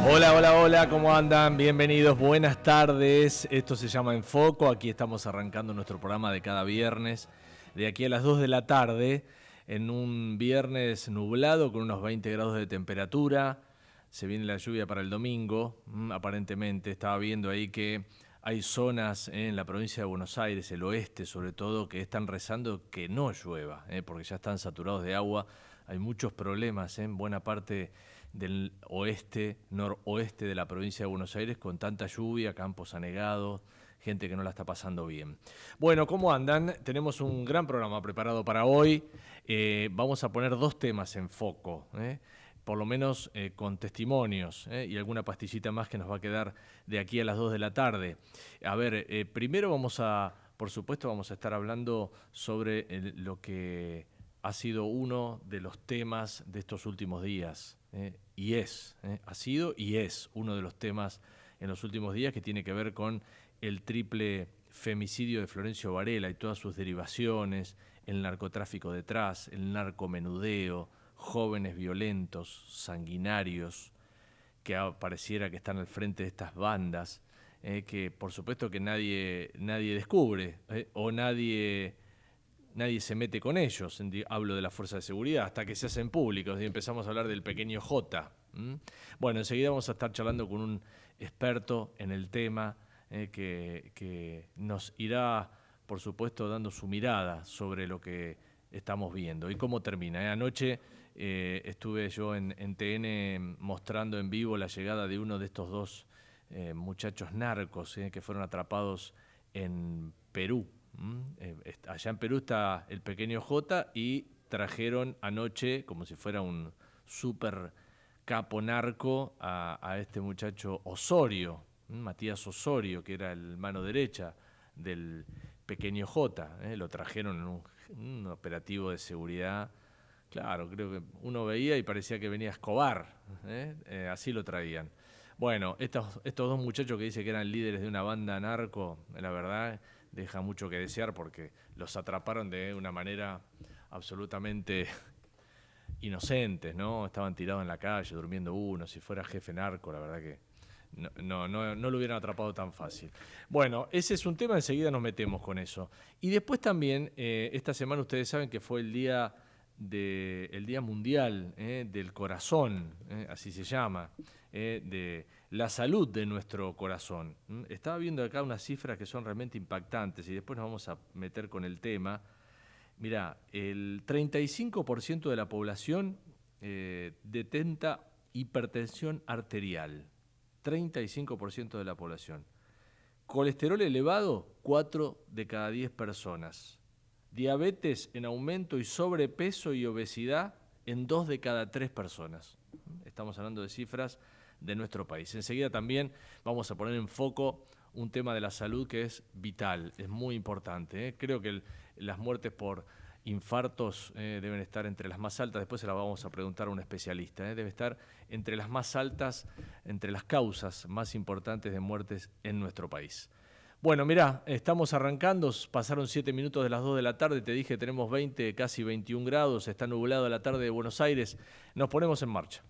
Hola, hola, hola, ¿cómo andan? Bienvenidos, buenas tardes. Esto se llama En Foco. Aquí estamos arrancando nuestro programa de cada viernes, de aquí a las 2 de la tarde, en un viernes nublado con unos 20 grados de temperatura. Se viene la lluvia para el domingo, aparentemente. Estaba viendo ahí que hay zonas en la provincia de Buenos Aires, el oeste sobre todo, que están rezando que no llueva, porque ya están saturados de agua. Hay muchos problemas en buena parte del oeste, noroeste de la provincia de Buenos Aires con tanta lluvia, campos anegados, gente que no la está pasando bien. Bueno, ¿cómo andan? Tenemos un gran programa preparado para hoy. Vamos a poner dos temas en foco, por lo menos con testimonios y alguna pastillita más que nos va a quedar de aquí a las 2 de la tarde. A ver, primero por supuesto, vamos a estar hablando sobre lo que ha sido uno de los temas de estos últimos días, ha sido y es uno de los temas en los últimos días que tiene que ver con el triple femicidio de Florencio Varela y todas sus derivaciones, el narcotráfico detrás, el narcomenudeo, jóvenes violentos, sanguinarios, que pareciera que están al frente de estas bandas, que por supuesto que nadie descubre o nadie se mete con ellos. Hablo de la fuerza de seguridad, hasta que se hacen públicos y empezamos a hablar del pequeño J. Bueno, enseguida vamos a estar charlando con un experto en el tema que nos irá, por supuesto, dando su mirada sobre lo que estamos viendo y cómo termina. Anoche estuve yo en TN mostrando en vivo la llegada de uno de estos dos muchachos narcos que fueron atrapados en Perú. Allá en Perú está el pequeño J y trajeron anoche, como si fuera un súper capo narco, a este muchacho Osorio, Matías Osorio, que era el mano derecha del pequeño J. Lo trajeron en un operativo de seguridad. Claro, creo que uno veía y parecía que venía Escobar, así lo traían. Bueno, estos dos muchachos que dice que eran líderes de una banda narco, la verdad, deja mucho que desear porque los atraparon de una manera absolutamente inocentes, ¿no? Estaban tirados en la calle, durmiendo uno. Si fuera jefe narco, la verdad que no lo hubieran atrapado tan fácil. Bueno, ese es un tema, enseguida nos metemos con eso. Y después también, esta semana ustedes saben que fue el Día Mundial del Corazón, así se llama, de la salud de nuestro corazón. Estaba viendo acá unas cifras que son realmente impactantes y después nos vamos a meter con el tema. Mirá, el 35% de la población detenta hipertensión arterial. 35% de la población. Colesterol elevado, 4 de cada 10 personas. Diabetes en aumento y sobrepeso y obesidad en 2 de cada 3 personas. Estamos hablando de cifras de nuestro país. Enseguida también vamos a poner en foco un tema de la salud que es vital, es muy importante. Creo que las muertes por infartos deben estar entre las más altas, después se las vamos a preguntar a un especialista, debe estar entre las más altas, entre las causas más importantes de muertes en nuestro país. Bueno, mirá, estamos arrancando, pasaron 7 minutos de las 2 de la tarde, te dije tenemos 20, casi 21 grados, está nublado la tarde de Buenos Aires, nos ponemos en marcha.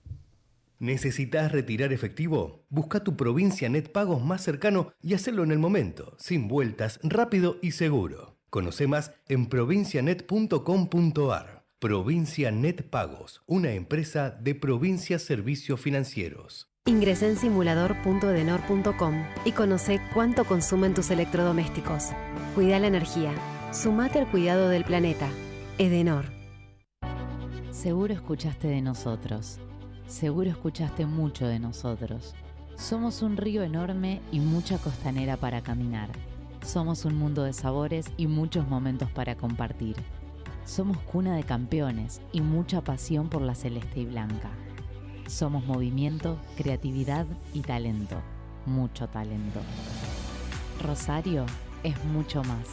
¿Necesitas retirar efectivo? Busca tu Provincia Net Pagos más cercano y hacelo en el momento, sin vueltas, rápido y seguro. Conoce más en provincianet.com.ar. Provincia Net Pagos, una empresa de Provincia Servicios Financieros. Ingresá en simulador.edenor.com y conoce cuánto consumen tus electrodomésticos. Cuida la energía. Sumate al cuidado del planeta. Edenor. Seguro escuchaste de nosotros. Seguro escuchaste mucho de nosotros. Somos un río enorme y mucha costanera para caminar. Somos un mundo de sabores y muchos momentos para compartir. Somos cuna de campeones y mucha pasión por la celeste y blanca. Somos movimiento, creatividad y talento. Mucho talento. Rosario es mucho más.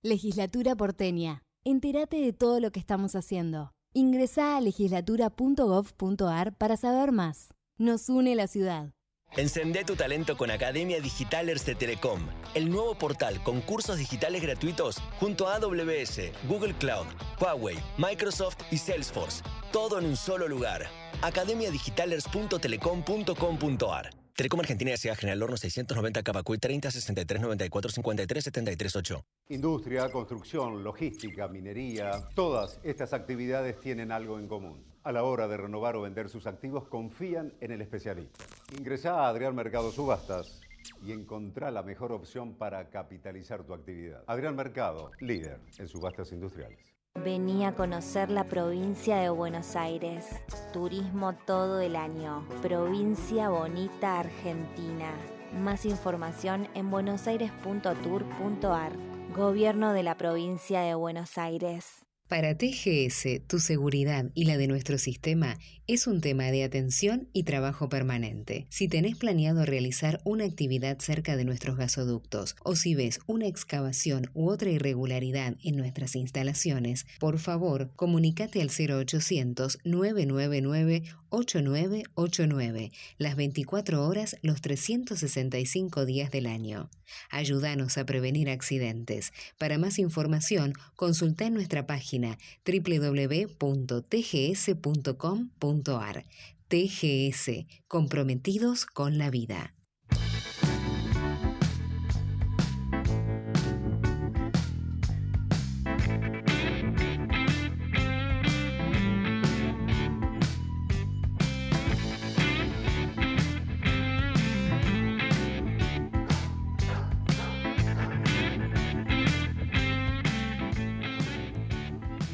Legislatura porteña. Entérate de todo lo que estamos haciendo. Ingresá a legislatura.gov.ar para saber más. Nos une la ciudad. Encendé tu talento con Academia Digital Erste Telecom, el nuevo portal con cursos digitales gratuitos junto a AWS, Google Cloud, Huawei, Microsoft y Salesforce. Todo en un solo lugar. academiadigitalers.telecom.com.ar. Telecom Argentina S.A. General Horno 690 Cavacuy 30 63 94 53 73 8. Industria, construcción, logística, minería, todas estas actividades tienen algo en común. A la hora de renovar o vender sus activos, confían en el especialista. Ingresá a Adrián Mercado Subastas y encontrá la mejor opción para capitalizar tu actividad. Adrián Mercado, líder en subastas industriales. Vení a conocer la provincia de Buenos Aires. Turismo todo el año. Provincia bonita Argentina. Más información en buenosaires.tour.ar. Gobierno de la provincia de Buenos Aires. Para TGS, tu seguridad y la de nuestro sistema es un tema de atención y trabajo permanente. Si tenés planeado realizar una actividad cerca de nuestros gasoductos o si ves una excavación u otra irregularidad en nuestras instalaciones, por favor, comunícate al 0800-999-8989, las 24 horas, los 365 días del año. Ayúdanos a prevenir accidentes. Para más información, consulta en nuestra página www.tgs.com.ar. TGS, comprometidos con la vida.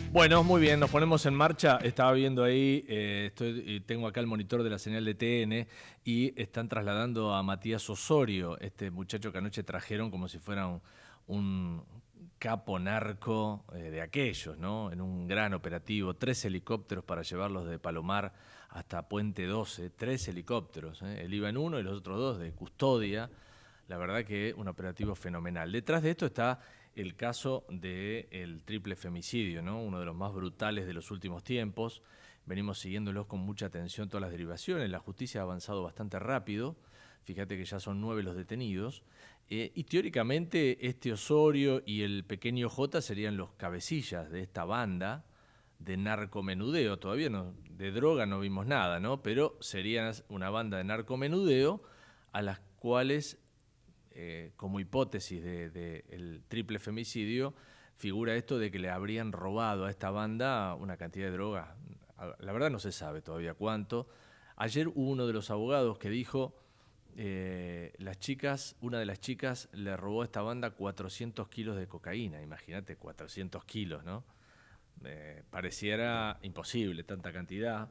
Bueno, muy bien, nos ponemos en marcha. Estaba viendo ahí, tengo acá el monitor de la señal de TN y están trasladando a Matías Osorio, este muchacho que anoche trajeron como si fuera un capo narco de aquellos, ¿no? En un gran operativo, 3 helicópteros para llevarlos de Palomar hasta Puente 12, 3 helicópteros. Él iba en uno y los otros 2 de custodia. La verdad que un operativo fenomenal. Detrás de esto está el caso del triple femicidio, ¿no? Uno de los más brutales de los últimos tiempos. Venimos siguiéndolos con mucha atención todas las derivaciones. La justicia ha avanzado bastante rápido. Fíjate que ya son 9 los detenidos. Y teóricamente este Osorio y el pequeño J serían los cabecillas de esta banda de narcomenudeo. Todavía no, de droga no vimos nada, ¿no? Pero serían una banda de narcomenudeo a las cuales, como hipótesis del triple femicidio, figura esto de que le habrían robado a esta banda una cantidad de droga. La verdad no se sabe todavía cuánto. Ayer hubo uno de los abogados que dijo, una de las chicas le robó a esta banda 400 kilos de cocaína. Imagínate, 400 kilos, ¿no? Pareciera imposible tanta cantidad.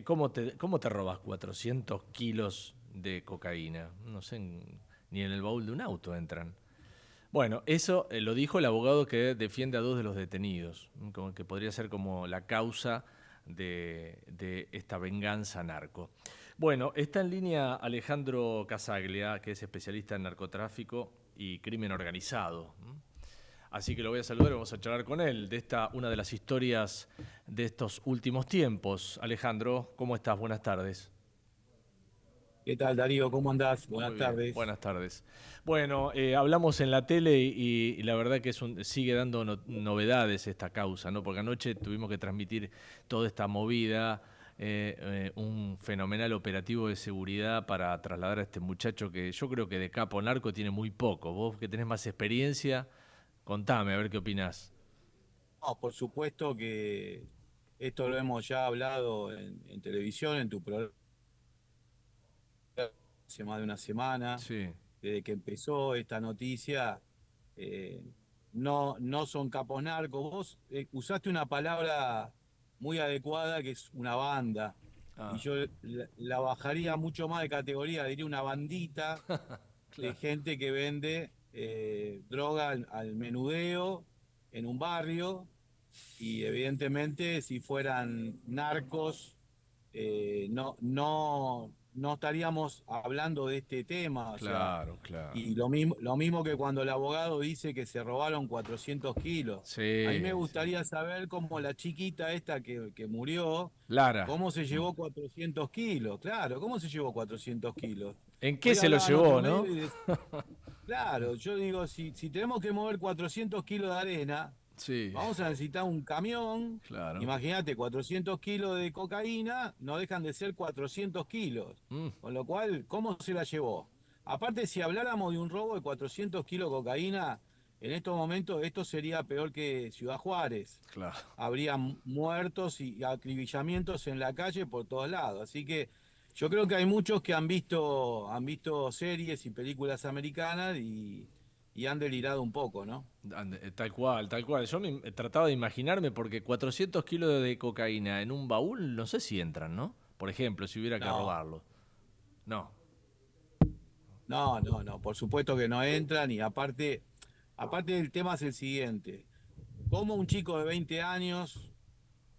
¿Cómo te robas 400 kilos de cocaína? No sé, ni en el baúl de un auto entran. Bueno, eso lo dijo el abogado que defiende a 2 de los detenidos, como que podría ser como la causa de esta venganza narco. Bueno, está en línea Alejandro Casaglia, que es especialista en narcotráfico y crimen organizado. Así que lo voy a saludar y vamos a charlar con él de una de las historias de estos últimos tiempos. Alejandro, ¿cómo estás? Buenas tardes. ¿Qué tal, Darío? ¿Cómo andás? Buenas tardes. Buenas tardes. Bueno, hablamos en la tele y la verdad que sigue dando novedades esta causa, ¿no? Porque anoche tuvimos que transmitir toda esta movida, un fenomenal operativo de seguridad para trasladar a este muchacho que yo creo que de capo narco tiene muy poco. Vos que tenés más experiencia, contame, a ver qué opinás. No, por supuesto que esto lo hemos ya hablado en televisión, en tu programa, hace más de una semana. Sí. Desde que empezó esta noticia, no son capos narcos. Vos usaste una palabra muy adecuada que es una banda. Y yo la bajaría mucho más de categoría, diría una bandita Claro. de gente que vende droga al menudeo en un barrio, y evidentemente si fueran narcos no estaríamos hablando de este tema. Claro, claro. Y lo mismo que cuando el abogado dice que se robaron 400 kilos. Sí, a mí me gustaría saber cómo la chiquita esta que murió, Lara, cómo se llevó 400 kilos. Claro, ¿cómo se llevó 400 kilos? ¿en qué Hoy se lo hablaba en llevó, otro no? medio Claro, yo digo, si tenemos que mover 400 kilos de arena, Sí. Vamos a necesitar un camión. Claro. Imagínate, 400 kilos de cocaína no dejan de ser 400 kilos. Con lo cual, ¿cómo se la llevó? Aparte, si habláramos de un robo de 400 kilos de cocaína, en estos momentos esto sería peor que Ciudad Juárez. Claro. Habría muertos y acribillamientos en la calle por todos lados. Así que yo creo que hay muchos que han visto series y películas americanas y han delirado un poco, ¿no? Tal cual, tal cual. Yo me trataba de imaginarme porque 400 kilos de cocaína en un baúl, no sé si entran, ¿no? Por ejemplo, si hubiera que robarlo. No. No, por supuesto que no entran y aparte el tema es el siguiente. Como un chico de 20 años,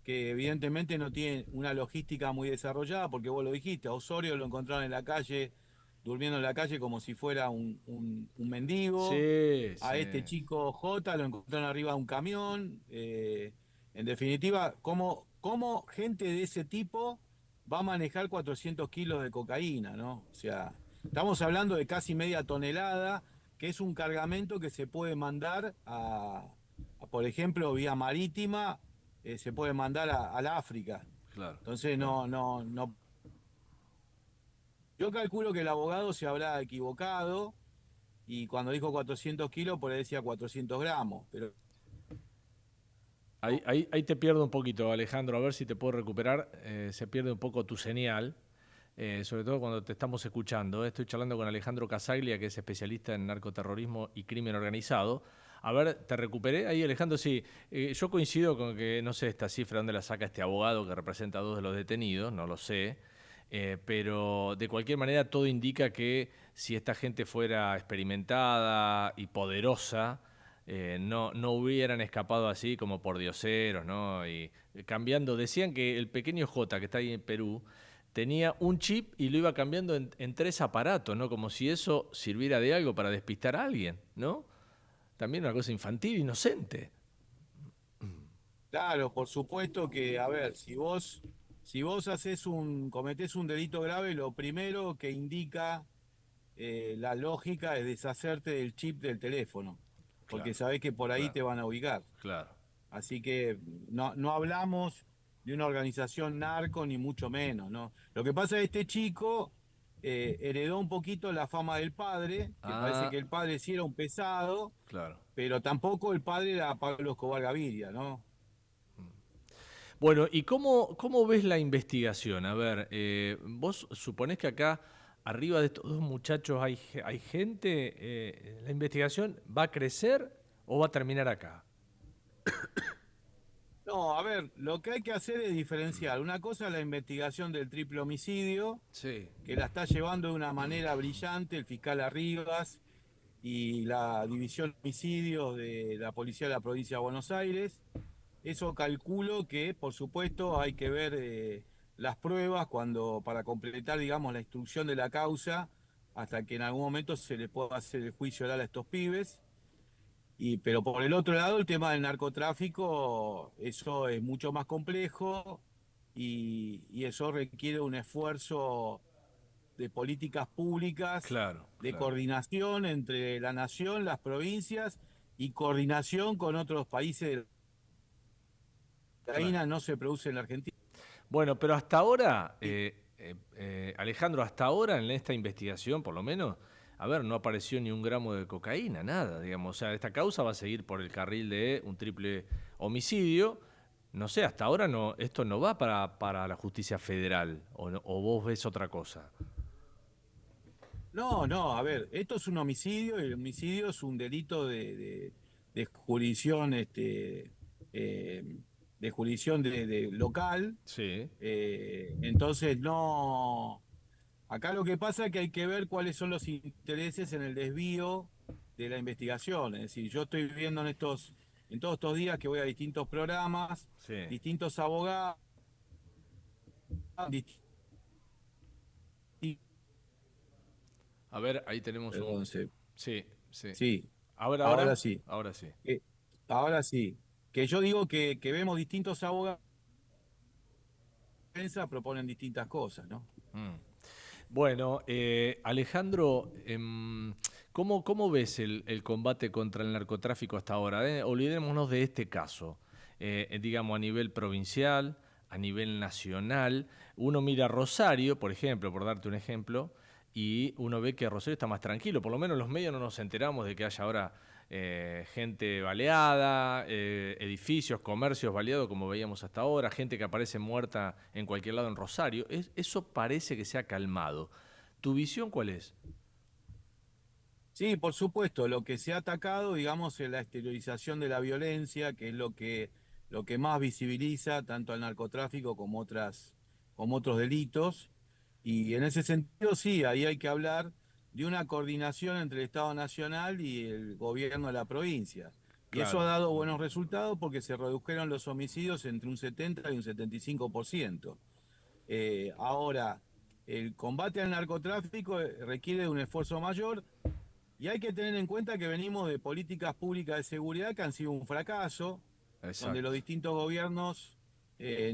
que evidentemente no tiene una logística muy desarrollada, porque vos lo dijiste, a Osorio lo encontraron en la calle, durmiendo en la calle como si fuera un mendigo. Sí, a este chico J lo encontraron arriba de un camión. En definitiva, ¿cómo gente de ese tipo va a manejar 400 kilos de cocaína, ¿no? O sea, estamos hablando de casi media tonelada, que es un cargamento que se puede mandar por ejemplo, vía marítima, se puede mandar al África. Claro. Entonces no. Yo calculo que el abogado se habrá equivocado y cuando dijo 400 kilos, por ahí decía 400 gramos. Pero Ahí te pierdo un poquito, Alejandro, a ver si te puedo recuperar. Se pierde un poco tu señal, sobre todo cuando te estamos escuchando. Estoy charlando con Alejandro Casaglia, que es especialista en narcoterrorismo y crimen organizado. A ver, ¿te recuperé ahí, Alejandro? Sí, yo coincido con que, no sé esta cifra, dónde la saca este abogado que representa a 2 de los detenidos, no lo sé. Pero de cualquier manera todo indica que si esta gente fuera experimentada y poderosa, no hubieran escapado así como por dioseros, ¿no? Y cambiando, decían que el pequeño J que está ahí en Perú tenía un chip y lo iba cambiando en 3 aparatos, ¿no? Como si eso sirviera de algo para despistar a alguien, ¿no? También una cosa infantil, inocente. claro, por supuesto que, a ver, si vos cometés un delito grave, lo primero que indica la lógica es deshacerte del chip del teléfono, porque sabés que por ahí te van a ubicar. Claro. Así que no hablamos de una organización narco, ni mucho menos, ¿no? Lo que pasa es que este chico heredó un poquito la fama del padre, que parece que el padre sí era un pesado, claro. pero tampoco el padre era Pablo Escobar Gaviria, ¿no? Bueno, ¿y cómo ves la investigación? A ver, vos suponés que acá, arriba de estos 2 muchachos, hay gente. ¿La investigación va a crecer o va a terminar acá? No, a ver, lo que hay que hacer es diferenciar. Una cosa es la investigación del triple homicidio, que la está llevando de una manera brillante el fiscal Arribas y la división de homicidios de la policía de la provincia de Buenos Aires. Eso calculo que, por supuesto, hay que ver las pruebas para completar, digamos, la instrucción de la causa, hasta que en algún momento se le pueda hacer el juicio oral a estos pibes. Pero por el otro lado, el tema del narcotráfico, eso es mucho más complejo y eso requiere un esfuerzo de políticas públicas, de coordinación entre la nación, las provincias y coordinación con otros países. La cocaína no se produce en la Argentina. Bueno, pero hasta ahora, Alejandro, hasta ahora en esta investigación, por lo menos, a ver, no apareció ni un gramo de cocaína, nada, digamos. O sea, esta causa va a seguir por el carril de un triple homicidio. No sé, hasta ahora esto no va para la justicia federal, o vos ves otra cosa. No, a ver, esto es un homicidio y el homicidio es un delito de jurisdicción, de jurisdicción de local. Sí. Entonces no. Acá lo que pasa es que hay que ver cuáles son los intereses en el desvío de la investigación. Es decir, yo estoy viendo en todos estos días que voy a distintos programas, distintos abogados, A ver, ahí tenemos un... Sí. Sí. Ahora sí. Ahora sí. Ahora sí. Que yo digo que vemos distintos abogados proponen distintas cosas, ¿no? Bueno, Alejandro, ¿cómo ves el combate contra el narcotráfico hasta ahora? Olvidémonos de este caso, digamos a nivel provincial, a nivel nacional. Uno mira Rosario, por ejemplo, por darte un ejemplo, y uno ve que Rosario está más tranquilo. Por lo menos los medios no nos enteramos de que haya ahora gente baleada, edificios, comercios baleados como veíamos hasta ahora, gente que aparece muerta en cualquier lado en Rosario. Eso parece que se ha calmado. ¿Tu visión cuál es? Sí, por supuesto, lo que se ha atacado, digamos, es la exteriorización de la violencia, que es lo que más visibiliza tanto al narcotráfico como otros delitos. Y en ese sentido, sí, ahí hay que hablar de una coordinación entre el Estado Nacional y el gobierno de la provincia. Y eso ha Claro. dado buenos resultados porque se redujeron los homicidios entre un 70 y un 75%. Ahora, el combate al narcotráfico requiere de un esfuerzo mayor y hay que tener en cuenta que venimos de políticas públicas de seguridad que han sido un fracaso, donde los Exacto. distintos gobiernos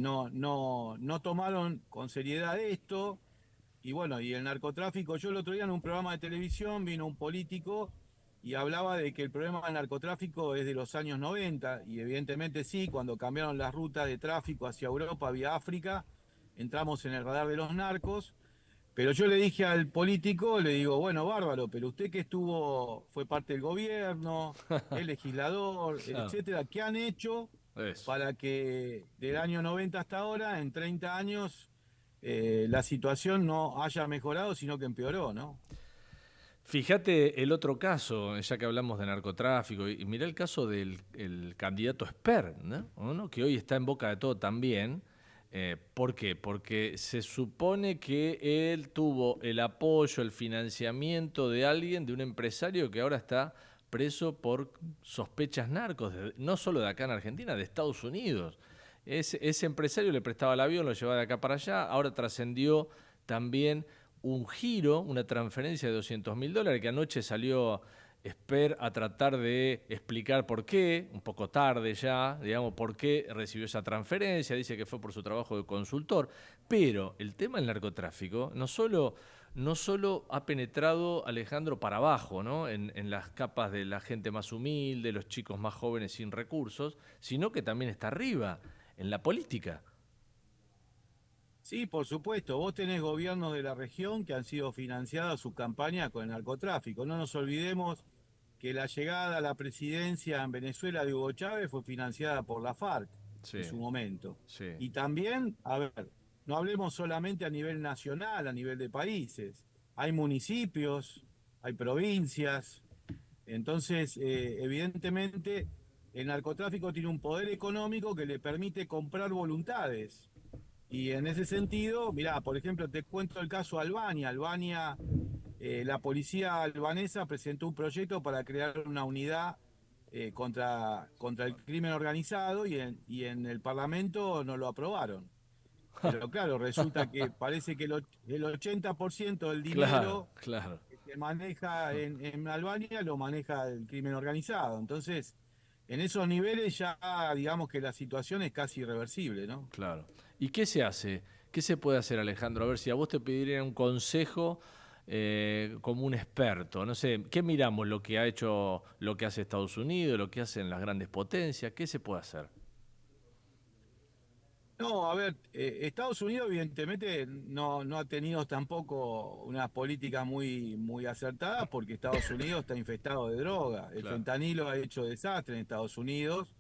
no tomaron con seriedad esto. Y bueno, y el narcotráfico, yo el otro día en un programa de televisión vino un político y hablaba de que el problema del narcotráfico es de los años 90, y evidentemente sí, cuando cambiaron las rutas de tráfico hacia Europa vía África, entramos en el radar de los narcos. Pero yo le dije al político, le digo, bueno, bárbaro, pero usted que fue parte del gobierno, es legislador, Claro. etcétera, ¿qué han hecho Eso. para que del año 90 hasta ahora, en 30 años, la situación no haya mejorado, sino que empeoró, ¿no? Fíjate el otro caso, ya que hablamos de narcotráfico, y mirá el caso del el candidato Esper, ¿no? ¿No? Que hoy está en boca de todo también. ¿Por qué? Porque se supone que él tuvo el apoyo, el financiamiento de alguien, de un empresario que ahora está preso por sospechas narcos, no solo de acá en Argentina, de Estados Unidos. Ese empresario le prestaba el avión, lo llevaba de acá para allá, ahora trascendió también un giro, una transferencia de $200.000, que anoche salió Esper a tratar de explicar por qué, un poco tarde ya, digamos, por qué recibió esa transferencia, dice que fue por su trabajo de consultor, pero el tema del narcotráfico no solo ha penetrado, Alejandro, para abajo, ¿no? En las capas de la gente más humilde, los chicos más jóvenes sin recursos, sino que también está arriba, en la política. Sí, por supuesto. Vos tenés gobiernos de la región que han sido financiados sus campañas con el narcotráfico. No nos olvidemos que la llegada a la presidencia en Venezuela de Hugo Chávez fue financiada por la FARC Sí, en su momento. sí. Y también, a ver, no hablemos solamente a nivel nacional, a nivel de países. Hay municipios, hay provincias. Entonces, evidentemente, el narcotráfico tiene un poder económico que le permite comprar voluntades. Y en ese sentido, mirá, por ejemplo, te cuento el caso de Albania. Albania, la policía albanesa presentó un proyecto para crear una unidad contra el crimen organizado y en el Parlamento no lo aprobaron. Pero claro, resulta que parece que el 80% del Claro, dinero claro. que se maneja en Albania lo maneja el crimen organizado. Entonces, en esos niveles ya digamos que la situación es casi irreversible, ¿no? Claro. ¿Y qué se hace? ¿Qué se puede hacer, Alejandro? A ver, si a vos te pidieran un consejo como un experto, no sé, ¿qué miramos lo que ha hecho, lo que hace Estados Unidos, lo que hacen las grandes potencias? ¿Qué se puede hacer? No, a ver, Estados Unidos evidentemente no ha tenido tampoco unas políticas muy acertadas porque Estados Unidos está infestado de droga. El Claro. fentanilo ha hecho desastre en Estados Unidos.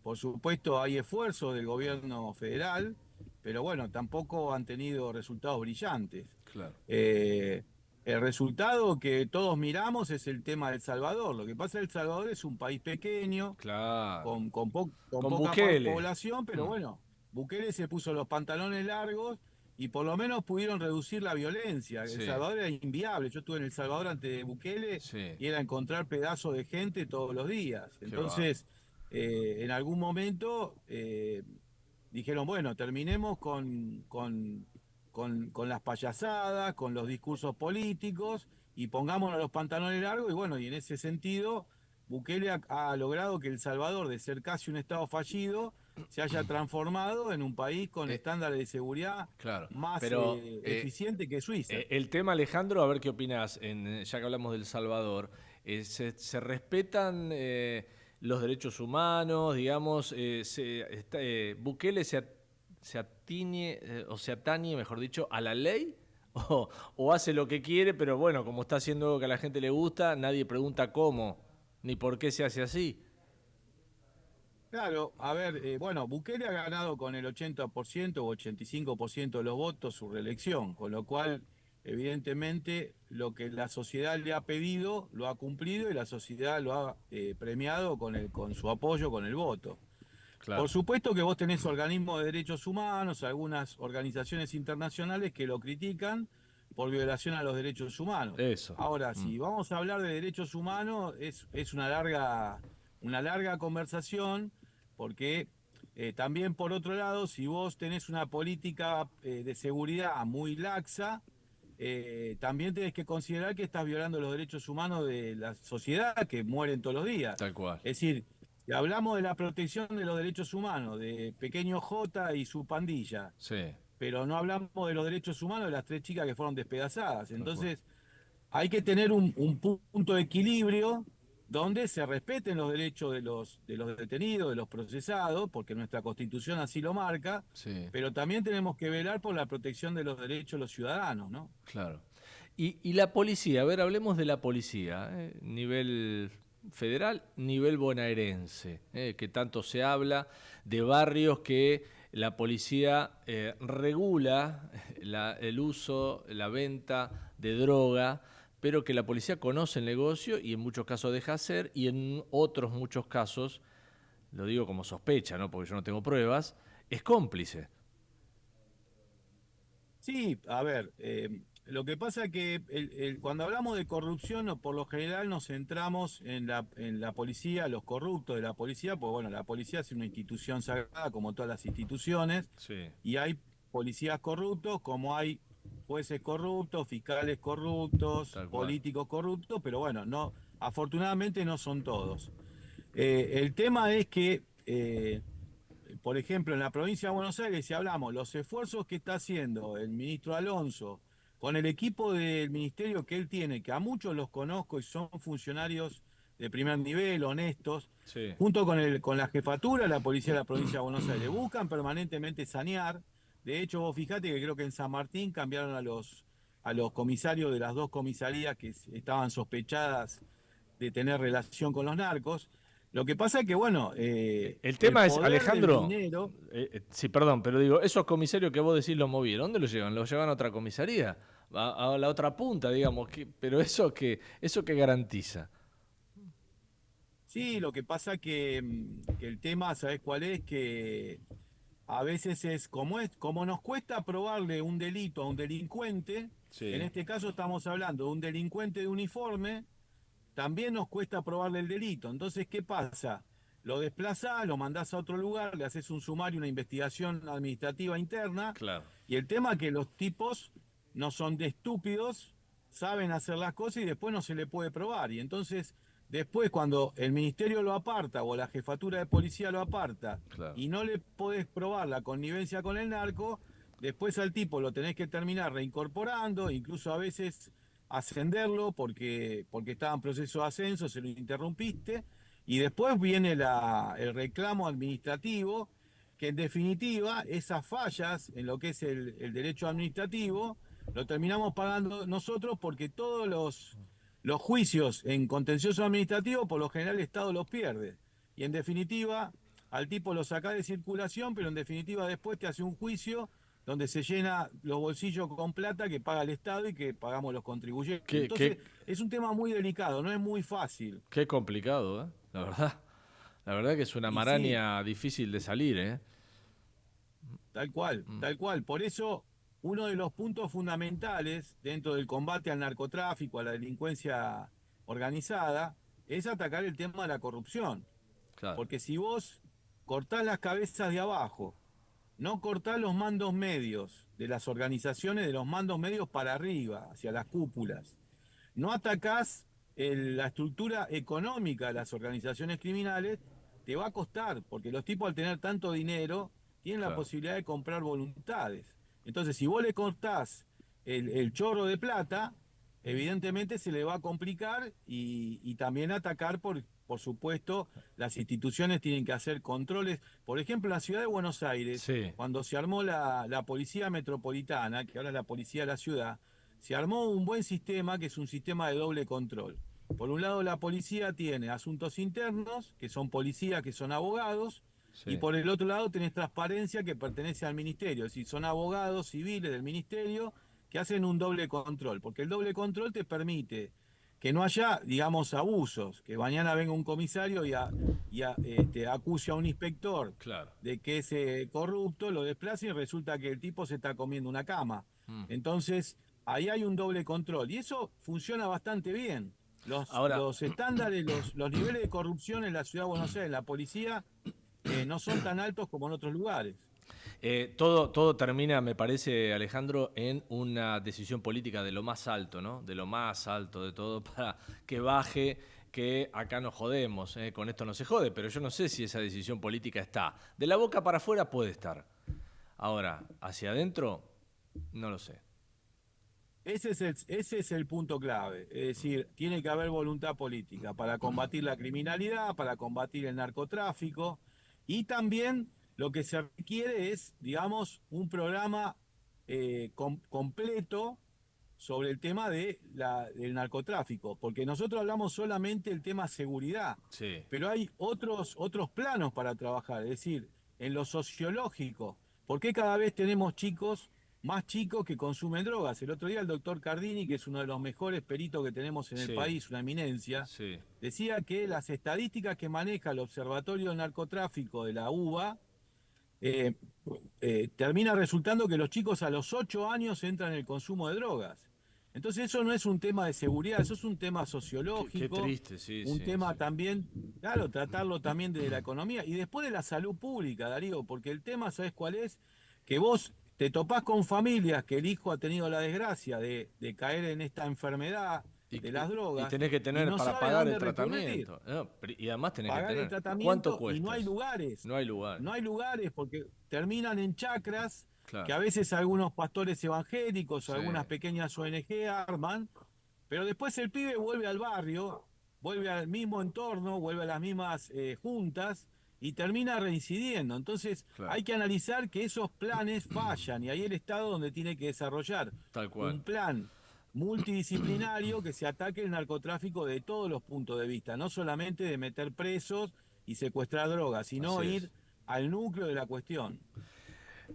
Por supuesto hay esfuerzos del gobierno federal, pero bueno, tampoco han tenido resultados brillantes. Claro. Eh, el resultado que todos miramos es el tema de El Salvador. Lo que pasa es que El Salvador es un país pequeño, Claro. con Con poca Bukele. población, pero Mm. bueno, Bukele se puso los pantalones largos y por lo menos pudieron reducir la violencia. El Sí, Salvador era inviable. Yo estuve en El Salvador antes de Bukele sí. y era encontrar pedazos de gente todos los días. Qué va. Entonces, en algún momento dijeron, bueno, terminemos con las payasadas, con los discursos políticos y pongámonos los pantalones largos y bueno, y en ese sentido Bukele ha logrado que El Salvador, de ser casi un estado fallido, se haya transformado en un país con estándares de seguridad más eficiente que Suiza. El tema, Alejandro, a ver qué opinás, ya que hablamos del Salvador, se respetan los derechos humanos, digamos, Bukele se atañe, mejor dicho, a la ley, o hace lo que quiere, pero bueno, como está haciendo algo que a la gente le gusta, nadie pregunta cómo, ni por qué se hace así. Claro, a ver, bueno, Bukele ha ganado con el 80% o 85% de los votos su reelección, con lo cual, evidentemente, lo que la sociedad le ha pedido lo ha cumplido y la sociedad lo ha premiado con su apoyo, con el voto. Claro. Por supuesto que vos tenés organismos de derechos humanos, algunas organizaciones internacionales que lo critican por violación a los derechos humanos. Eso. Ahora, si vamos a hablar de derechos humanos, es una larga conversación, porque también por otro lado, si vos tenés una política de seguridad muy laxa, también tenés que considerar que estás violando los derechos humanos de la sociedad, que mueren todos los días. Tal cual. Es decir, si hablamos de la protección de los derechos humanos, de Pequeño J y su pandilla, pero no hablamos de los derechos humanos de las 3 chicas que fueron despedazadas. Entonces, hay que tener un punto de equilibrio donde se respeten los derechos de los detenidos, de los procesados, porque nuestra Constitución así lo marca, pero también tenemos que velar por la protección de los derechos de los ciudadanos, ¿no? Claro. Y la policía, a ver, hablemos de la policía, nivel federal, nivel bonaerense, que tanto se habla de barrios que la policía regula el uso, la venta de droga, pero que la policía conoce el negocio y en muchos casos deja hacer, y en otros muchos casos, lo digo como sospecha, ¿no? Porque yo no tengo pruebas, es cómplice. Sí, a ver, lo que pasa es que cuando hablamos de corrupción, por lo general nos centramos en la policía, los corruptos de la policía, pues bueno, la policía es una institución sagrada como todas las instituciones, y hay policías corruptos como hay jueces corruptos, fiscales corruptos, políticos corruptos, pero bueno, no, afortunadamente no son todos. El tema es que, por ejemplo, en la provincia de Buenos Aires, si hablamos, los esfuerzos que está haciendo el ministro Alonso con el equipo del ministerio que él tiene, que a muchos los conozco y son funcionarios de primer nivel, honestos, junto con la jefatura de la policía de la provincia de Buenos Aires, buscan permanentemente sanear. De hecho, vos fijate que creo que en San Martín cambiaron a los comisarios de las 2 comisarías que estaban sospechadas de relación con los narcos. Lo que pasa es que, bueno... el tema es, Alejandro... sí, perdón, pero digo, esos comisarios que vos decís los movieron, ¿dónde los llevan? ¿Los llevan a otra comisaría? A la otra punta, digamos. Pero ¿eso qué garantiza? Sí, lo que pasa que el tema, ¿sabés cuál es? Que a veces es como nos cuesta probarle un delito a un delincuente, en este caso estamos hablando de un delincuente de uniforme, también nos cuesta probarle el delito. Entonces, ¿qué pasa? Lo desplazás, lo mandás a otro lugar, le haces un sumario, una investigación administrativa interna, y el tema es que los tipos no son de estúpidos, saben hacer las cosas y después no se le puede probar. Y entonces... Después, cuando el ministerio lo aparta o la jefatura de policía lo aparta y no le podés probar la connivencia con el narco, después al tipo lo tenés que terminar reincorporando, incluso a veces ascenderlo porque estaba en proceso de ascenso, se lo interrumpiste, y después viene el reclamo administrativo, que en definitiva esas fallas en lo que es el derecho administrativo lo terminamos pagando nosotros, porque todos los juicios en contencioso administrativo, por lo general el Estado los pierde. Y en definitiva, al tipo lo saca de circulación, pero en definitiva después te hace un juicio donde se llena los bolsillos con plata que paga el Estado y que pagamos los contribuyentes. Entonces, es un tema muy delicado, no es muy fácil. Qué complicado, ¿eh? La verdad. La verdad que es una maraña difícil de salir, ¿eh? Tal cual, tal cual. Por eso... Uno de los puntos fundamentales dentro del combate al narcotráfico, a la delincuencia organizada, es atacar el tema de la corrupción. Porque si vos cortás las cabezas de abajo, no cortás los mandos medios de las organizaciones, de los mandos medios para arriba, hacia las cúpulas, no atacás la estructura económica de las organizaciones criminales te va a costar, porque los tipos al tener tanto dinero tienen la posibilidad de comprar voluntades. Entonces, si vos le cortás el chorro de plata, evidentemente se le va a complicar y también atacar, por supuesto, las instituciones tienen que hacer controles. Por ejemplo, en la ciudad de Buenos Aires, cuando se armó la policía metropolitana, que ahora es la policía de la ciudad, se armó un buen sistema que es un sistema de doble control. Por un lado, la policía tiene asuntos internos, que son policías, que son abogados, y por el otro lado tenés transparencia, que pertenece al ministerio, es decir, son abogados civiles del ministerio que hacen un doble control, porque el doble control te permite que no haya, digamos, abusos, que mañana venga un comisario y acuse a un inspector de que es corrupto, lo desplace y resulta que el tipo se está comiendo una cama. Entonces, ahí hay un doble control, y eso funciona bastante bien. Los estándares, los niveles de corrupción en la ciudad de Buenos Aires, en la policía, no son tan altos como en otros lugares. Todo termina, me parece, Alejandro, en una decisión política de lo más alto, ¿no? De lo más alto de todo, para que baje, que acá nos jodemos, con esto no se jode, pero yo no sé si esa decisión política está. De la boca para afuera puede estar. Ahora, hacia adentro, no lo sé. Ese es el punto clave, es decir, tiene que haber voluntad política para combatir la criminalidad, para combatir el narcotráfico, y también lo que se requiere es, digamos, un programa completo sobre el tema del narcotráfico, porque nosotros hablamos solamente del tema seguridad, pero hay otros planos para trabajar, es decir, en lo sociológico. ¿Por qué cada vez tenemos más chicos que consumen drogas? El otro día el doctor Cardini, que es uno de los mejores peritos que tenemos en el país, una eminencia, decía que las estadísticas que maneja el Observatorio del Narcotráfico de la UBA, termina resultando que los chicos a los 8 años entran en el consumo de drogas. Entonces eso no es un tema de seguridad, eso es un tema sociológico, qué triste, un tema también, claro, tratarlo también desde la economía y después de la salud pública, Darío, porque el tema, ¿sabes cuál es? Que vos te topás con familias que el hijo ha tenido la desgracia de caer en esta enfermedad de las drogas. Y tenés que tener para pagar el tratamiento. No, y además tenés que tener. El tratamiento. ¿Cuánto cuesta? Y no hay lugares. No hay lugares porque terminan en chacras que a veces algunos pastores evangélicos o algunas pequeñas ONG arman, pero después el pibe vuelve al barrio, vuelve al mismo entorno, vuelve a las mismas juntas, y termina reincidiendo. Entonces hay que analizar que esos planes fallan y ahí el Estado donde tiene que desarrollar un plan multidisciplinario que se ataque el narcotráfico de todos los puntos de vista, no solamente de meter presos y secuestrar drogas, sino ir al núcleo de la cuestión.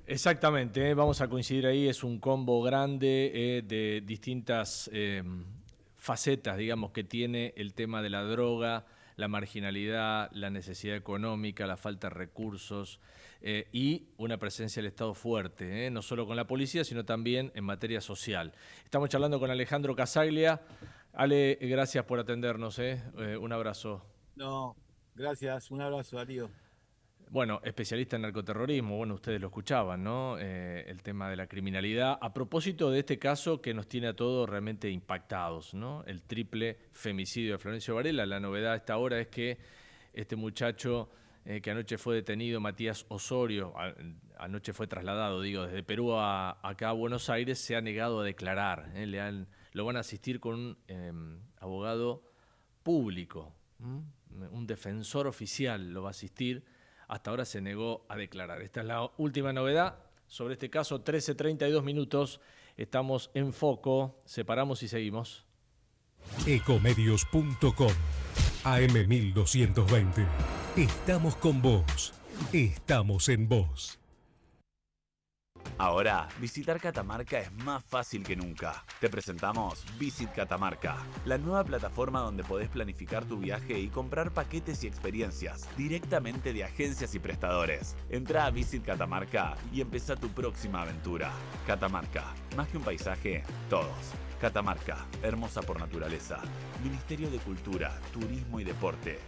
Exactamente, vamos a coincidir ahí, es un combo grande de distintas facetas, digamos, que tiene el tema de la droga, la marginalidad, la necesidad económica, la falta de recursos y una presencia del Estado fuerte, no solo con la policía, sino también en materia social. Estamos charlando con Alejandro Casaglia. Ale, gracias por atendernos, un abrazo. No, gracias, un abrazo, Darío. Bueno, especialista en narcoterrorismo, bueno, ustedes lo escuchaban, ¿no? El tema de la criminalidad. A propósito de este caso que nos tiene a todos realmente impactados, ¿no? El triple femicidio de Florencio Varela. La novedad a esta hora es que este muchacho que anoche fue detenido, Matías Osorio, anoche fue trasladado, desde Perú acá a Buenos Aires, se ha negado a declarar. Lo van a asistir con un abogado público, un defensor oficial lo va a asistir. Hasta ahora se negó a declarar. Esta es la última novedad sobre este caso. 13:32 minutos. Estamos en Foco. Separamos y seguimos. Ecomedios.com AM1220. Estamos con vos. Estamos en vos. Ahora, visitar Catamarca es más fácil que nunca. Te presentamos Visit Catamarca, la nueva plataforma donde podés planificar tu viaje y comprar paquetes y experiencias directamente de agencias y prestadores. Entrá a Visit Catamarca y empezá tu próxima aventura. Catamarca, más que un paisaje, todos. Catamarca, hermosa por naturaleza. Ministerio de Cultura, Turismo y Deporte.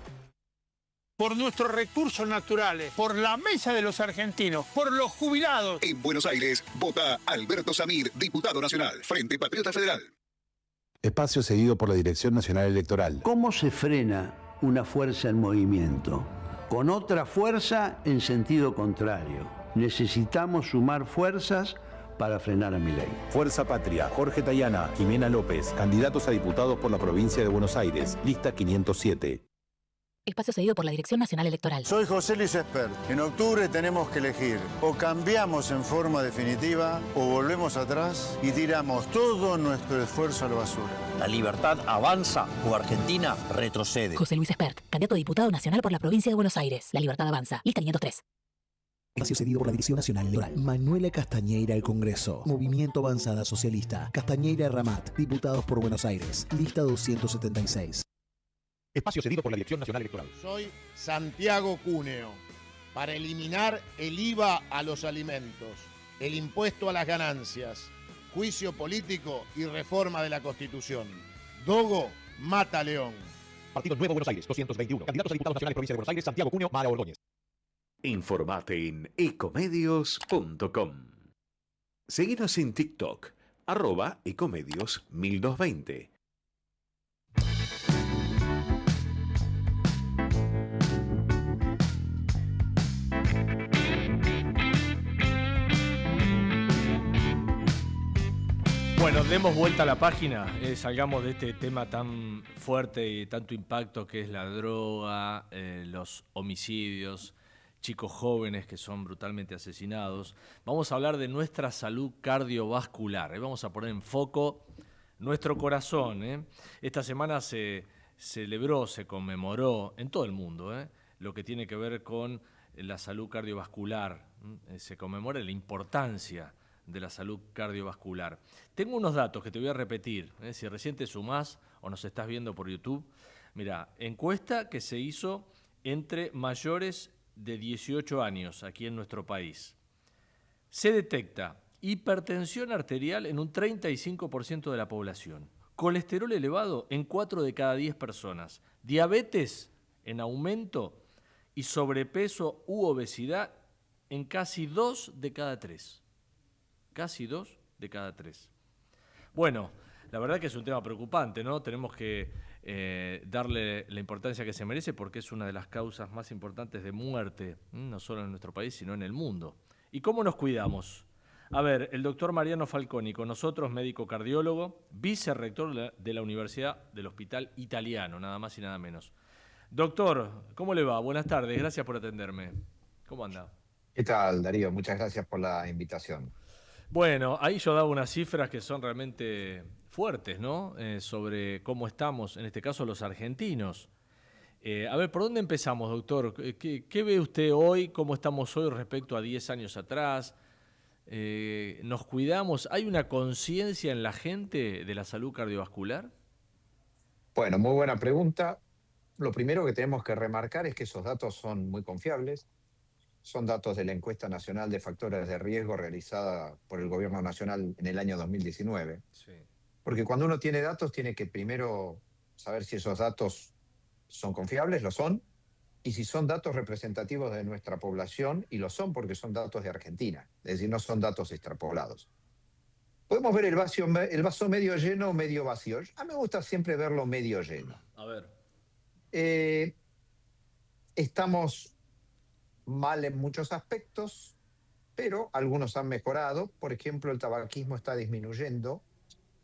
Por nuestros recursos naturales, por la mesa de los argentinos, por los jubilados. En Buenos Aires, vota Alberto Samir, diputado nacional, Frente Patriota Federal. Espacio cedido por la Dirección Nacional Electoral. ¿Cómo se frena una fuerza en movimiento? Con otra fuerza en sentido contrario. Necesitamos sumar fuerzas para frenar a Milei. Fuerza Patria, Jorge Tayana, Jimena López, candidatos a diputados por la provincia de Buenos Aires, lista 507. Espacio cedido por la Dirección Nacional Electoral. Soy José Luis Espert. En octubre tenemos que elegir. O cambiamos en forma definitiva o volvemos atrás y tiramos todo nuestro esfuerzo a la basura. ¿La libertad avanza o Argentina retrocede? José Luis Espert, candidato a diputado nacional por la provincia de Buenos Aires. La libertad avanza. Lista 503. Espacio cedido por la Dirección Nacional Electoral. Manuela Castañeira al Congreso. Movimiento Avanzada Socialista. Castañeira Ramat. Diputados por Buenos Aires. Lista 276. Espacio cedido por la Dirección Nacional Electoral. Soy Santiago Cúneo. Para eliminar el IVA a los alimentos, el impuesto a las ganancias, juicio político y reforma de la Constitución. Dogo mata a León. Partido Nuevo Buenos Aires, 221. Candidatos a diputados nacionales, provincia de Buenos Aires, Santiago Cúneo, Mara Ordóñez. Informate en ecomedios.com. Seguinos en TikTok, @ecomedios1220. Bueno, demos vuelta a la página, salgamos de este tema tan fuerte y tanto impacto que es la droga, los homicidios, chicos jóvenes que son brutalmente asesinados. Vamos a hablar de nuestra salud cardiovascular, vamos a poner en foco nuestro corazón. Esta semana se celebró, se conmemoró en todo el mundo lo que tiene que ver con la salud cardiovascular, se conmemora la importancia de la salud cardiovascular. Tengo unos datos que te voy a repetir, si recién te sumás o nos estás viendo por YouTube. Mira, encuesta que se hizo entre mayores de 18 años aquí en nuestro país. Se detecta hipertensión arterial en un 35% de la población, colesterol elevado en 4 de cada 10 personas, diabetes en aumento y sobrepeso u obesidad en casi 2 de cada 3. Casi 2 de cada 3. Bueno, la verdad que es un tema preocupante, ¿no? Tenemos que darle la importancia que se merece porque es una de las causas más importantes de muerte, no solo en nuestro país, sino en el mundo. ¿Y cómo nos cuidamos? A ver, el doctor Mariano Falconi, con nosotros, médico cardiólogo, vicerrector de la Universidad del Hospital Italiano, nada más y nada menos. Doctor, ¿cómo le va? Buenas tardes, gracias por atenderme. ¿Cómo anda? ¿Qué tal, Darío? Muchas gracias por la invitación. Bueno, ahí yo daba unas cifras que son realmente fuertes, ¿no? Sobre cómo estamos, en este caso los argentinos. A ver, ¿por dónde empezamos, doctor? ¿Qué ve usted hoy? ¿Cómo estamos hoy respecto a 10 años atrás? ¿Nos cuidamos? ¿Hay una conciencia en la gente de la salud cardiovascular? Bueno, muy buena pregunta. Lo primero que tenemos que remarcar es que esos datos son muy confiables. Son datos de la Encuesta Nacional de Factores de Riesgo realizada por el Gobierno Nacional en el año 2019. Sí. Porque cuando uno tiene datos, tiene que primero saber si esos datos son confiables, lo son, y si son datos representativos de nuestra población, y lo son porque son datos de Argentina, es decir, no son datos extrapolados. Podemos ver el vaso medio lleno o medio vacío. A mí me gusta siempre verlo medio lleno. A ver. Estamos mal en muchos aspectos, pero algunos han mejorado. Por ejemplo, el tabaquismo está disminuyendo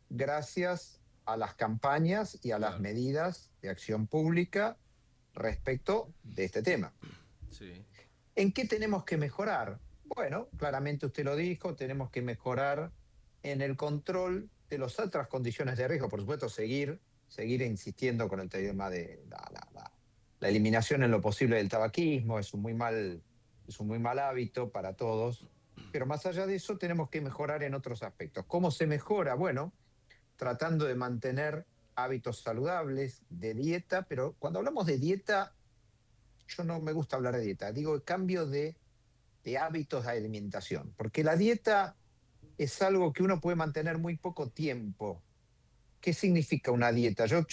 gracias a las campañas y a las medidas de acción pública respecto de este tema. Sí. ¿En qué tenemos que mejorar? Bueno, claramente usted lo dijo, tenemos que mejorar en el control de las otras condiciones de riesgo. Por supuesto, seguir insistiendo con el tema de la eliminación en lo posible del tabaquismo. Es un muy mal hábito para todos, pero más allá de eso tenemos que mejorar en otros aspectos. ¿Cómo se mejora? Bueno, tratando de mantener hábitos saludables, de dieta, pero cuando hablamos de dieta, yo no me gusta hablar de dieta, digo cambio de hábitos de alimentación, porque la dieta es algo que uno puede mantener muy poco tiempo. ¿Qué significa una dieta? Yo,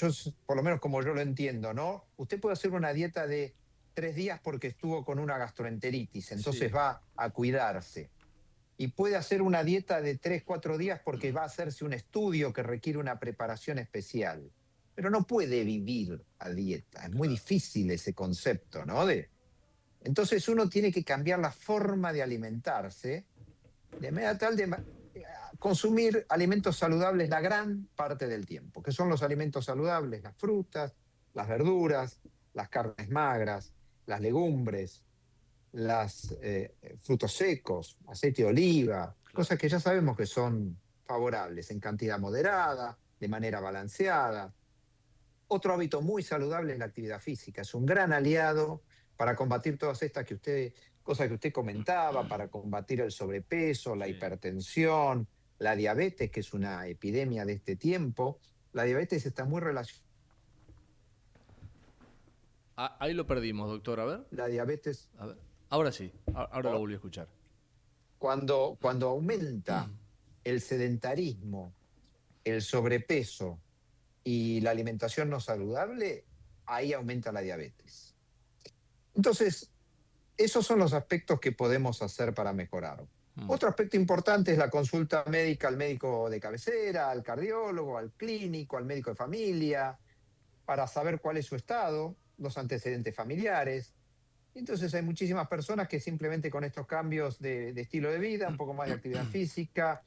por lo menos como yo lo entiendo, ¿no? Usted puede hacer una dieta de 3 días porque estuvo con una gastroenteritis, entonces sí, va a cuidarse. y puede hacer una dieta de 3, 4 días porque va a hacerse un estudio que requiere una preparación especial. Pero no puede vivir a dieta. Es muy difícil ese concepto, ¿no? Entonces uno tiene que cambiar la forma de alimentarse de manera tal de consumir alimentos saludables la gran parte del tiempo. ¿Qué son los alimentos saludables? Las frutas, las verduras, las carnes magras, las legumbres, los frutos secos, aceite de oliva, cosas que ya sabemos que son favorables en cantidad moderada, de manera balanceada. Otro hábito muy saludable es la actividad física. Es un gran aliado para combatir todas estas cosas que usted comentaba, para combatir el sobrepeso, la hipertensión, la diabetes, que es una epidemia de este tiempo. La diabetes está muy relacionada. Ahí lo perdimos, doctor, a ver. La diabetes... A ver. Ahora sí, ahora lo volví a escuchar. Cuando aumenta el sedentarismo, el sobrepeso y la alimentación no saludable, ahí aumenta la diabetes. Entonces, esos son los aspectos que podemos hacer para mejorar. Otro aspecto importante es la consulta médica al médico de cabecera, al cardiólogo, al clínico, al médico de familia, para saber cuál es su estado, los antecedentes familiares. Entonces hay muchísimas personas que simplemente con estos cambios de estilo de vida, un poco más de actividad física,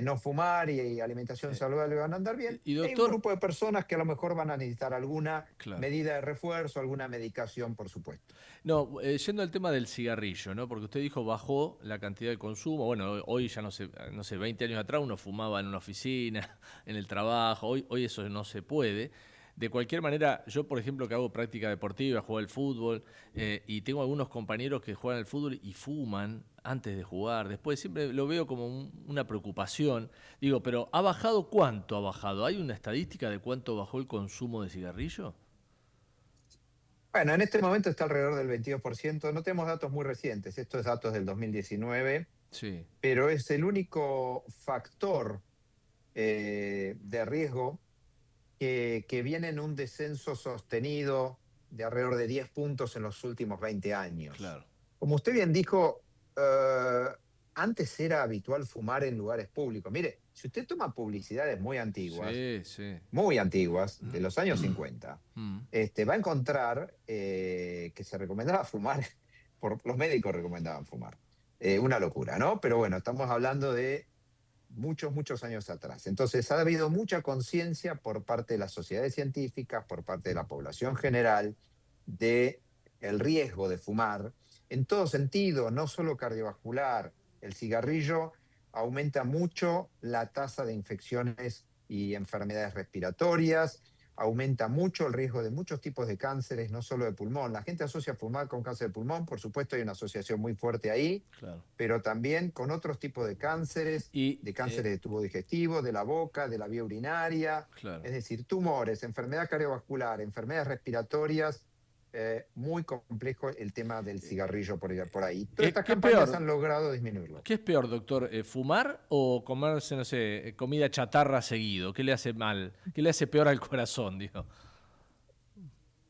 no fumar y alimentación saludable van a andar bien. Y doctor, hay un grupo de personas que a lo mejor van a necesitar alguna medida de refuerzo, alguna medicación, por supuesto. No, yendo al tema del cigarrillo, ¿no? Porque usted dijo bajó la cantidad de consumo. Bueno, hoy ya no sé, 20 años atrás uno fumaba en una oficina, en el trabajo. Hoy eso no se puede. De cualquier manera, yo, por ejemplo, que hago práctica deportiva, juego al fútbol, y tengo algunos compañeros que juegan al fútbol y fuman antes de jugar. Después siempre lo veo como una preocupación. Digo, pero ¿ha bajado? ¿Cuánto ha bajado? ¿Hay una estadística de cuánto bajó el consumo de cigarrillo? Bueno, en este momento está alrededor del 22%. No tenemos datos muy recientes. Estos datos del 2019. Sí. Pero es el único factor de riesgo que viene en un descenso sostenido de alrededor de 10 puntos en los últimos 20 años. Claro. Como usted bien dijo, antes era habitual fumar en lugares públicos. Mire, si usted toma publicidades muy antiguas, muy antiguas, de los años 50, va a encontrar que se recomendaba fumar, los médicos recomendaban fumar. Una locura, ¿no? Pero bueno, estamos hablando de muchos años atrás. Entonces ha habido mucha conciencia por parte de las sociedades científicas, por parte de la población general, de el riesgo de fumar en todo sentido, no solo cardiovascular. El cigarrillo aumenta mucho la tasa de infecciones y enfermedades respiratorias, aumenta mucho el riesgo de muchos tipos de cánceres, no solo de pulmón. La gente asocia fumar con cáncer de pulmón, por supuesto hay una asociación muy fuerte ahí, pero también con otros tipos de cánceres, de cánceres de tubo digestivo, de la boca, de la vía urinaria, es decir, tumores, enfermedad cardiovascular, enfermedades respiratorias. Muy complejo el tema del cigarrillo por ahí. Todas estas campañas han logrado disminuirlo. ¿Qué es peor, doctor? ¿Fumar o comerse, no sé, comida chatarra seguido? ¿Qué le hace mal? ¿Qué le hace peor al corazón, digo?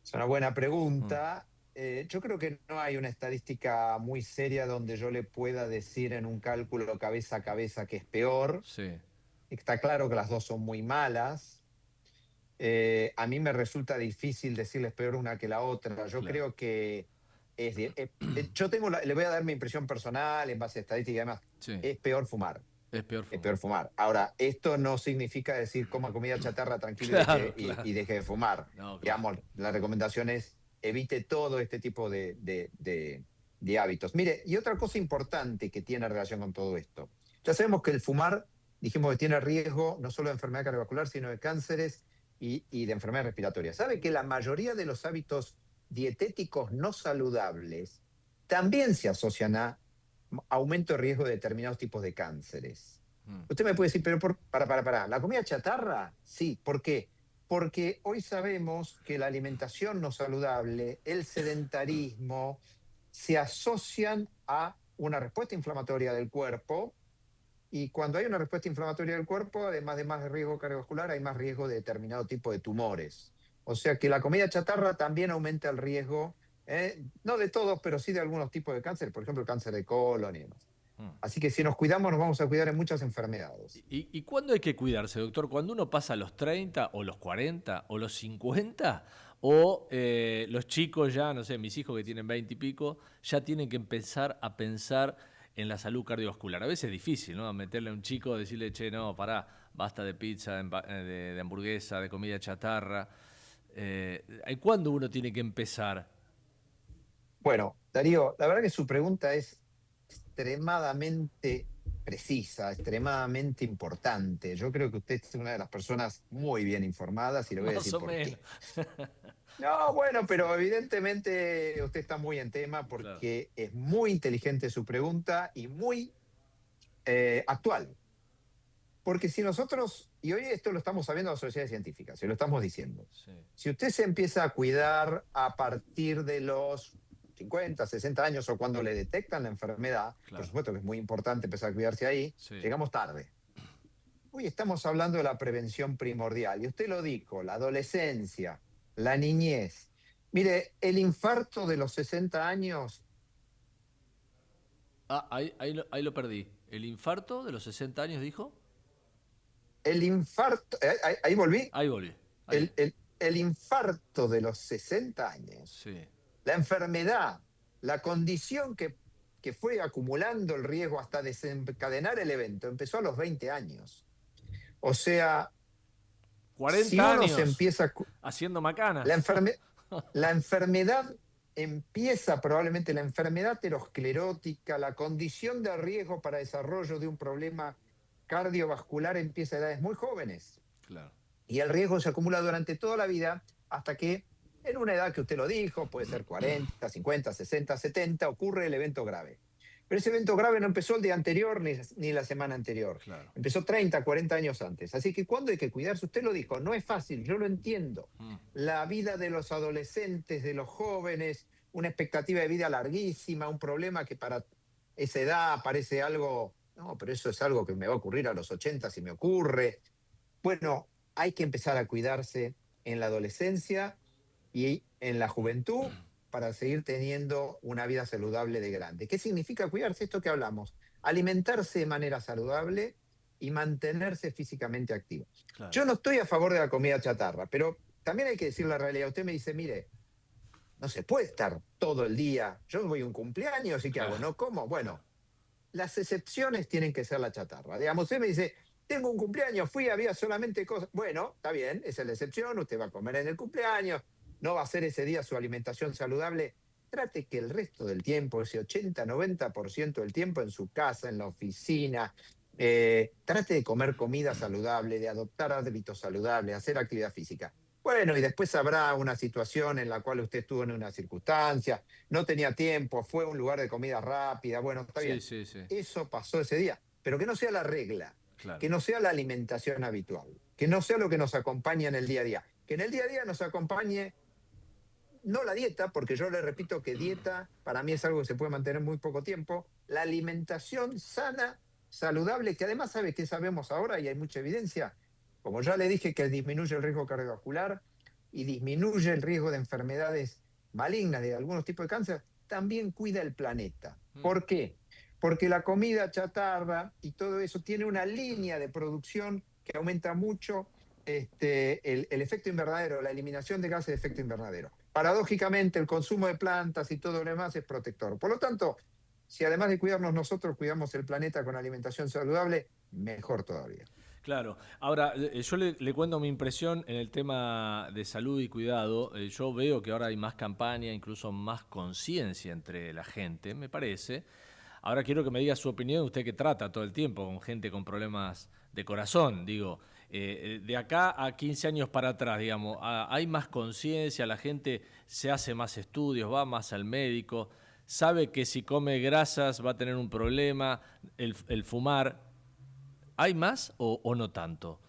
Es una buena pregunta. Yo creo que no hay una estadística muy seria donde yo le pueda decir en un cálculo cabeza a cabeza que es peor. Sí. Está claro que las dos son muy malas. A mí me resulta difícil decirles peor una que la otra. Yo creo que le voy a dar mi impresión personal en base a estadística y demás. Es peor fumar. Es peor fumar. Ahora, esto no significa decir coma comida chatarra tranquilo y deje de fumar. No, digamos, la recomendación es evite todo este tipo de hábitos. Mire, y otra cosa importante que tiene relación con todo esto. Ya sabemos que el fumar, dijimos que tiene riesgo no solo de enfermedad cardiovascular, sino de cánceres y de enfermedades respiratorias. ¿Sabe que la mayoría de los hábitos dietéticos no saludables también se asocian a aumento de riesgo de determinados tipos de cánceres? Usted me puede decir, pero para, ¿la comida chatarra? Sí, ¿por qué? Porque hoy sabemos que la alimentación no saludable, el sedentarismo, se asocian a una respuesta inflamatoria del cuerpo. Y cuando hay una respuesta inflamatoria del cuerpo, además de más riesgo cardiovascular, hay más riesgo de determinado tipo de tumores. O sea que la comida chatarra también aumenta el riesgo, no de todos, pero sí de algunos tipos de cáncer, por ejemplo el cáncer de colon y demás. Así que si nos cuidamos, nos vamos a cuidar en muchas enfermedades. ¿Y cuándo hay que cuidarse, doctor? ¿Cuando uno pasa los 30 o los 40 o los 50? ¿O los chicos ya, no sé, mis hijos que tienen 20 y pico, ya tienen que empezar a pensar en la salud cardiovascular? A veces es difícil, ¿no? Meterle a un chico, decirle, che, no, pará, basta de pizza, de hamburguesa, de comida chatarra. ¿Cuándo uno tiene que empezar? Bueno, Darío, la verdad que su pregunta es extremadamente precisa, extremadamente importante. Yo creo que usted es una de las personas muy bien informadas y le voy a decir por qué. No, bueno, pero evidentemente usted está muy en tema porque es muy inteligente su pregunta y muy actual. Porque si nosotros, y hoy esto lo estamos sabiendo en las sociedades científicas, y lo estamos diciendo, si usted se empieza a cuidar a partir de los 50, 60 años o cuando le detectan la enfermedad, por supuesto que es muy importante empezar a cuidarse ahí, llegamos tarde. Hoy estamos hablando de la prevención primordial, y usted lo dijo, la adolescencia, la niñez. Mire, el infarto de los 60 años... Ahí lo perdí. ¿El infarto de los 60 años, dijo? El infarto... ¿Ahí volví? Ahí volví. El infarto de los 60 años. Sí. La enfermedad, la condición que fue acumulando el riesgo hasta desencadenar el evento, empezó a los 20 años. O sea, 40 si uno años se empieza haciendo macanas. La enfermedad empieza probablemente, la enfermedad aterosclerótica, la condición de riesgo para desarrollo de un problema cardiovascular empieza a edades muy jóvenes. Claro. Y el riesgo se acumula durante toda la vida hasta que en una edad que usted lo dijo, puede ser 40, 50, 60, 70, ocurre el evento grave. Pero ese evento grave no empezó el día anterior ni la semana anterior. Claro. Empezó 30, 40 años antes. Así que ¿cuándo hay que cuidarse? Usted lo dijo, no es fácil, yo lo entiendo. La vida de los adolescentes, de los jóvenes, una expectativa de vida larguísima, un problema que para esa edad parece algo, no, pero eso es algo que me va a ocurrir a los 80 si me ocurre. Bueno, hay que empezar a cuidarse en la adolescencia y en la juventud para seguir teniendo una vida saludable de grande. ¿Qué significa cuidarse? Esto que hablamos. Alimentarse de manera saludable y mantenerse físicamente activo. Claro. Yo no estoy a favor de la comida chatarra, pero también hay que decir la realidad. Usted me dice, mire, no se puede estar todo el día. Yo voy a un cumpleaños y ¿qué hago? ¿No como? Bueno, las excepciones tienen que ser la chatarra. Digamos, usted me dice, tengo un cumpleaños, había solamente cosas. Bueno, está bien, esa es la excepción, usted va a comer en el cumpleaños, no va a hacer ese día su alimentación saludable. Trate que el resto del tiempo, ese 80-90% del tiempo en su casa, en la oficina, trate de comer comida saludable, de adoptar hábitos saludables, hacer actividad física. Bueno, y después habrá una situación en la cual usted estuvo en una circunstancia, no tenía tiempo, fue a un lugar de comida rápida, bueno, está bien. Sí. Eso pasó ese día, pero que no sea la regla, claro. Que no sea la alimentación habitual, que no sea lo que nos acompaña en el día a día, que en el día a día nos acompañe no la dieta, porque yo le repito que dieta para mí es algo que se puede mantener muy poco tiempo, la alimentación sana, saludable, que además sabe que sabemos ahora y hay mucha evidencia, como ya le dije, que disminuye el riesgo cardiovascular y disminuye el riesgo de enfermedades malignas, de algunos tipos de cáncer, también cuida el planeta. ¿Por qué? Porque la comida chatarra y todo eso tiene una línea de producción que aumenta mucho el efecto invernadero, la eliminación de gases de efecto invernadero. Paradójicamente, el consumo de plantas y todo lo demás es protector. Por lo tanto, si además de cuidarnos nosotros, cuidamos el planeta con alimentación saludable, mejor todavía. Claro. Ahora, yo le cuento mi impresión en el tema de salud y cuidado. Yo veo que ahora hay más campaña, incluso más conciencia entre la gente, me parece. Ahora quiero que me diga su opinión, usted que trata todo el tiempo con gente con problemas de corazón, digo, de acá a 15 años para atrás, digamos, hay más conciencia, la gente se hace más estudios, va más al médico, sabe que si come grasas va a tener un problema, el fumar. ¿Hay más o no tanto?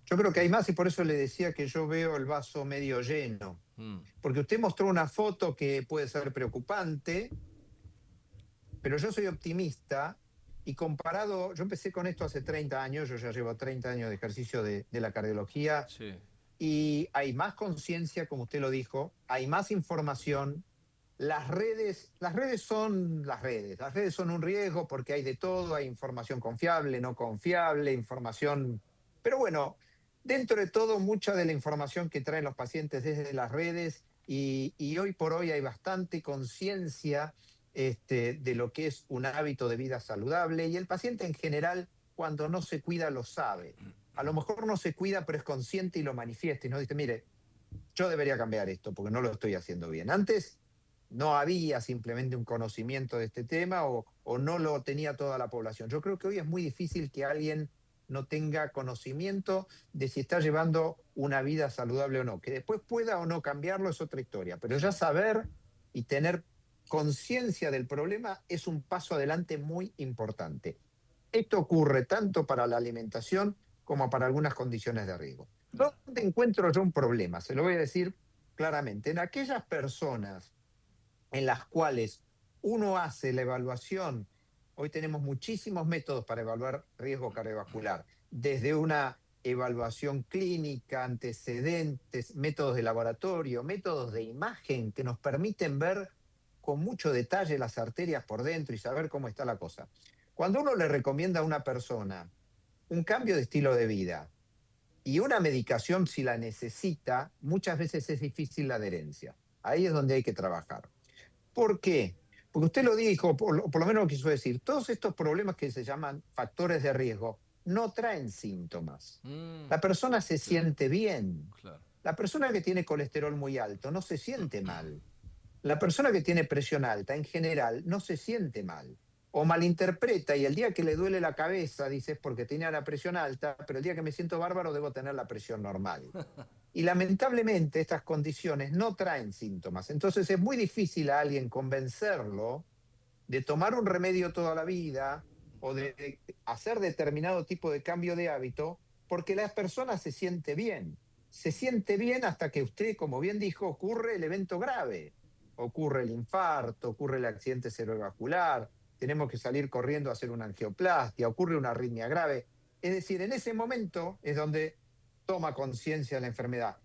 Yo creo que hay más y por eso le decía que yo veo el vaso medio lleno. Porque usted mostró una foto que puede ser preocupante, pero yo soy optimista y comparado, yo empecé con esto hace 30 años, yo ya llevo 30 años de ejercicio de la cardiología, y hay más conciencia, como usted lo dijo, hay más información, las redes son las redes. Las redes son un riesgo porque hay de todo, hay información confiable, no confiable, información... Pero bueno, dentro de todo, mucha de la información que traen los pacientes desde las redes y hoy por hoy hay bastante conciencia de lo que es un hábito de vida saludable y el paciente en general, cuando no se cuida, lo sabe. A lo mejor no se cuida, pero es consciente y lo manifiesta y nos dice, mire, yo debería cambiar esto porque no lo estoy haciendo bien. Antes no había simplemente un conocimiento de este tema o no lo tenía toda la población. Yo creo que hoy es muy difícil que alguien no tenga conocimiento de si está llevando una vida saludable o no. Que después pueda o no cambiarlo es otra historia, pero ya saber y tener conciencia del problema es un paso adelante muy importante. Esto ocurre tanto para la alimentación como para algunas condiciones de riesgo. ¿Dónde encuentro yo un problema? Se lo voy a decir claramente. En aquellas personas en las cuales uno hace la evaluación, hoy tenemos muchísimos métodos para evaluar riesgo cardiovascular, desde una evaluación clínica, antecedentes, métodos de laboratorio, métodos de imagen que nos permiten ver con mucho detalle las arterias por dentro y saber cómo está la cosa. Cuando uno le recomienda a una persona un cambio de estilo de vida y una medicación si la necesita, muchas veces es difícil la adherencia. Ahí es donde hay que trabajar. ¿Por qué? Porque usted lo dijo, por lo menos lo quiso decir, todos estos problemas que se llaman factores de riesgo no traen síntomas. La persona se siente bien. Claro. La persona que tiene colesterol muy alto no se siente mal. La persona que tiene presión alta, en general, no se siente mal. O malinterpreta y el día que le duele la cabeza, dice, es porque tenía la presión alta, pero el día que me siento bárbaro debo tener la presión normal. Y lamentablemente estas condiciones no traen síntomas. Entonces es muy difícil a alguien convencerlo de tomar un remedio toda la vida o de hacer determinado tipo de cambio de hábito porque la persona se siente bien. Se siente bien hasta que usted, como bien dijo, ocurre el evento grave. Ocurre el infarto, ocurre el accidente cerebrovascular, tenemos que salir corriendo a hacer una angioplastia, ocurre una arritmia grave. Es decir, en ese momento es donde toma conciencia de la enfermedad.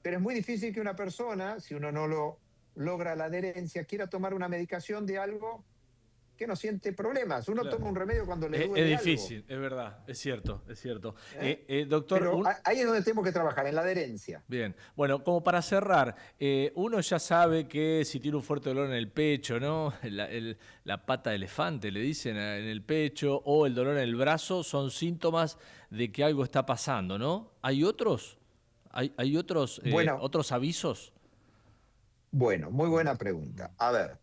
Pero es muy difícil que una persona, si uno no lo logra la adherencia, quiera tomar una medicación de algo que no siente problemas. Uno toma un remedio cuando le duele Es difícil, algo. Es verdad, es cierto, es cierto. Doctor, pero ahí es donde tenemos que trabajar, en la adherencia. Bien, bueno, como para cerrar, uno ya sabe que si tiene un fuerte dolor en el pecho, ¿no? La pata de elefante, le dicen, en el pecho, o el dolor en el brazo, son síntomas de que algo está pasando, ¿no? ¿Hay otros? ¿Hay otros, otros avisos? Bueno, muy buena pregunta. A ver.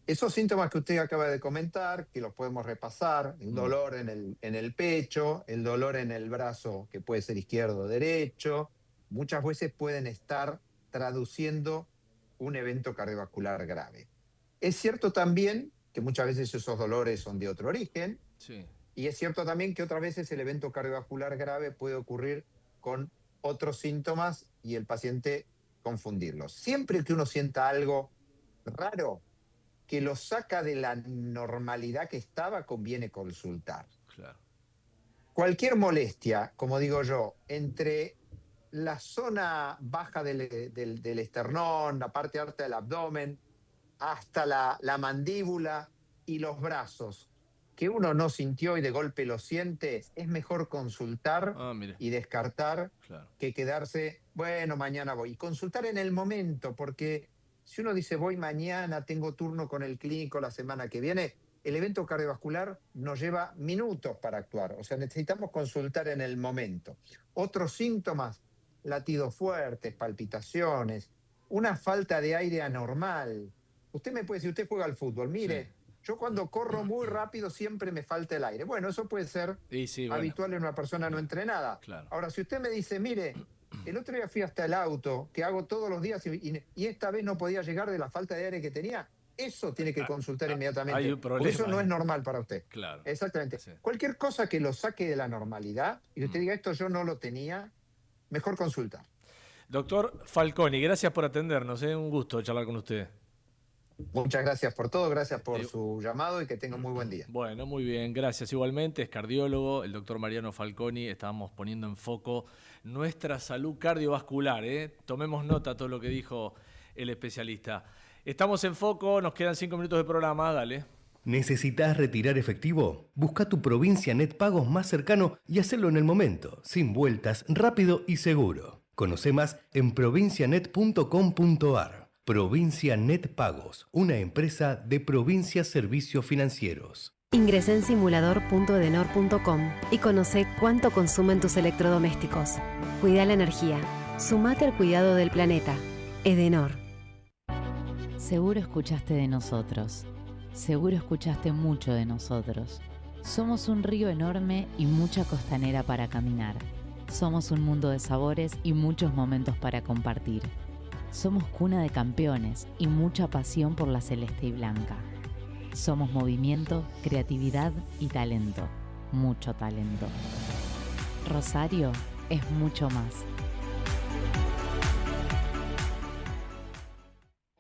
Esos síntomas que usted acaba de comentar, que los podemos repasar, el dolor en el pecho, el dolor en el brazo, que puede ser izquierdo o derecho, muchas veces pueden estar traduciendo un evento cardiovascular grave. Es cierto también que muchas veces esos dolores son de otro origen, sí. Y es cierto también que otras veces el evento cardiovascular grave puede ocurrir con otros síntomas y el paciente confundirlos. Siempre que uno sienta algo raro, que lo saca de la normalidad que estaba, conviene consultar. Claro. Cualquier molestia, como digo yo, entre la zona baja del esternón, la parte alta del abdomen, hasta la mandíbula y los brazos, que uno no sintió y de golpe lo siente, es mejor consultar y descartar que quedarse, bueno, mañana voy. Y consultar en el momento, porque si uno dice voy mañana, tengo turno con el clínico la semana que viene, el evento cardiovascular nos lleva minutos para actuar. O sea, necesitamos consultar en el momento. Otros síntomas, latidos fuertes, palpitaciones, una falta de aire anormal. Usted me puede decir, usted juega al fútbol, mire, yo cuando corro muy rápido siempre me falta el aire. Bueno, eso puede ser habitual en una persona no entrenada. Claro. Ahora, si usted me dice, mire, el otro día fui hasta el auto, que hago todos los días, y esta vez no podía llegar de la falta de aire que tenía, eso tiene que consultar inmediatamente. Hay un problema, porque eso no es normal para usted. Claro. Exactamente. Sí. Cualquier cosa que lo saque de la normalidad y que usted diga, esto yo no lo tenía, mejor consultar. Doctor Falconi, gracias por atendernos. Un gusto charlar con usted. Muchas gracias por todo, gracias por su llamado y que tenga un muy buen día. Bueno, muy bien, gracias igualmente. Es cardiólogo, el doctor Mariano Falconi. Estábamos poniendo en foco nuestra salud cardiovascular. Tomemos nota de todo lo que dijo el especialista. Estamos en Foco, nos quedan 5 minutos de programa, dale. ¿Necesitas retirar efectivo? Busca tu Provincia Net Pagos más cercano y hacelo en el momento, sin vueltas, rápido y seguro. Conoce más en provincianet.com.ar. Provincia Net Pagos, una empresa de Provincia Servicios Financieros. Ingresá en simulador.edenor.com y conoce cuánto consumen tus electrodomésticos. Cuida la energía. Sumate al cuidado del planeta. Edenor. Seguro escuchaste de nosotros. Seguro escuchaste mucho de nosotros. Somos un río enorme y mucha costanera para caminar. Somos un mundo de sabores y muchos momentos para compartir. Somos cuna de campeones y mucha pasión por la celeste y blanca. Somos movimiento, creatividad y talento. Mucho talento. Rosario es mucho más.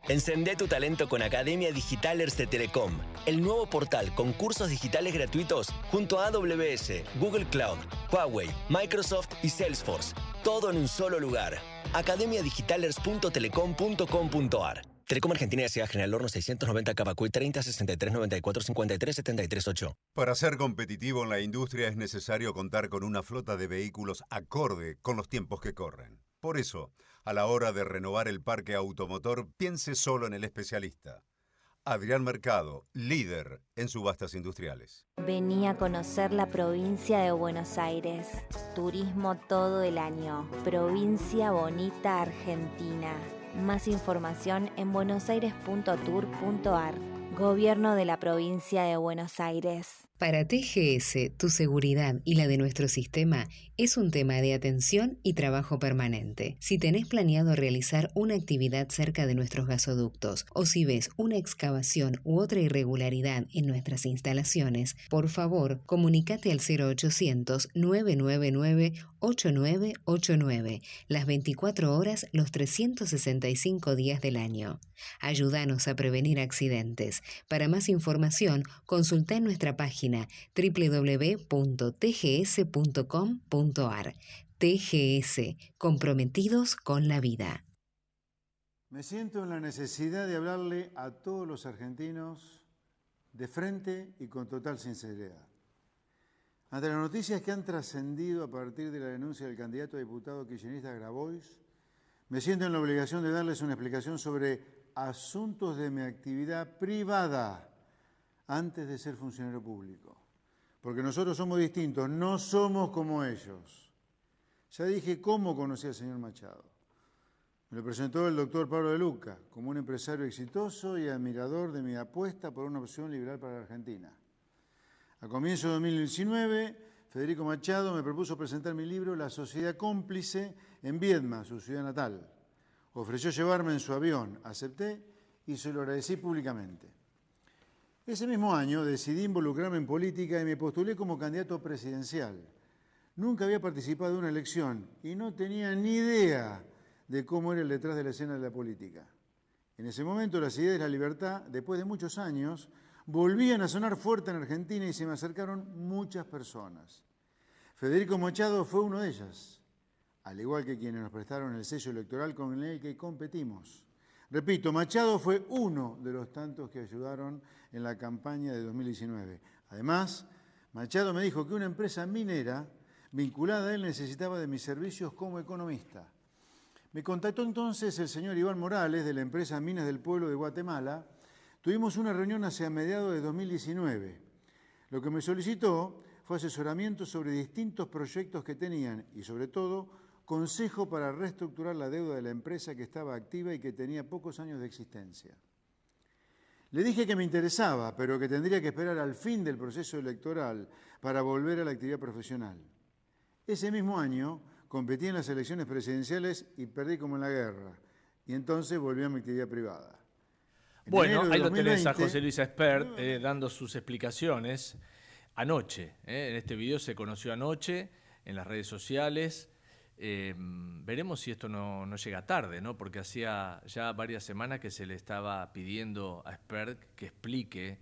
Encendé tu talento con Academia Digitalers de Telecom, el nuevo portal con cursos digitales gratuitos junto a AWS, Google Cloud, Huawei, Microsoft y Salesforce. Todo en un solo lugar. academiadigitalers.telecom.com.ar. Telecom Argentina S.A. General Horno 690 Cavacuy 30 63 94 53 73 8. Para ser competitivo en la industria es necesario contar con una flota de vehículos acorde con los tiempos que corren. Por eso, a la hora de renovar el parque automotor, piense solo en el especialista. Adrián Mercado, líder en subastas industriales. Vení a conocer la provincia de Buenos Aires. Turismo todo el año. Provincia bonita Argentina. Más información en buenosaires.tour.ar. Gobierno de la provincia de Buenos Aires. Para TGS, tu seguridad y la de nuestro sistema es un tema de atención y trabajo permanente. Si tenés planeado realizar una actividad cerca de nuestros gasoductos o si ves una excavación u otra irregularidad en nuestras instalaciones, por favor, comunícate al 0800-999-8989, las 24 horas, los 365 días del año. Ayúdanos a prevenir accidentes. Para más información, consulta en nuestra página www.tgs.com.ar. TGS, comprometidos con la vida. Me siento en la necesidad de hablarle a todos los argentinos de frente y con total sinceridad. Ante las noticias que han trascendido a partir de la denuncia del candidato a diputado kirchnerista Grabois, me siento en la obligación de darles una explicación sobre asuntos de mi actividad privada antes de ser funcionario público. Porque nosotros somos distintos, no somos como ellos. Ya dije cómo conocí al señor Machado. Me lo presentó el doctor Pablo de Luca como un empresario exitoso y admirador de mi apuesta por una opción liberal para la Argentina. A comienzo de 2019, Federico Machado me propuso presentar mi libro La Sociedad Cómplice en Viedma, su ciudad natal. Ofreció llevarme en su avión, acepté y se lo agradecí públicamente. Ese mismo año decidí involucrarme en política y me postulé como candidato presidencial. Nunca había participado de una elección y no tenía ni idea de cómo era el detrás de la escena de la política. En ese momento las ideas de la libertad, después de muchos años, volvían a sonar fuerte en Argentina y se me acercaron muchas personas. Federico Machado fue uno de ellas, al igual que quienes nos prestaron el sello electoral con el que competimos. Repito, Machado fue uno de los tantos que ayudaron en la campaña de 2019. Además, Machado me dijo que una empresa minera vinculada a él necesitaba de mis servicios como economista. Me contactó entonces el señor Iván Morales de la empresa Minas del Pueblo de Guatemala. Tuvimos una reunión hacia mediados de 2019. Lo que me solicitó fue asesoramiento sobre distintos proyectos que tenían y sobre todo consejo para reestructurar la deuda de la empresa que estaba activa y que tenía pocos años de existencia. Le dije que me interesaba, pero que tendría que esperar al fin del proceso electoral para volver a la actividad profesional. Ese mismo año competí en las elecciones presidenciales y perdí como en la guerra. Y entonces volví a mi actividad privada. Bueno, ahí lo tenés a José Luis Espert dando sus explicaciones anoche. En este video se conoció anoche en las redes sociales. Veremos si esto no llega tarde, ¿no? Porque hacía ya varias semanas que se le estaba pidiendo a Espert que explique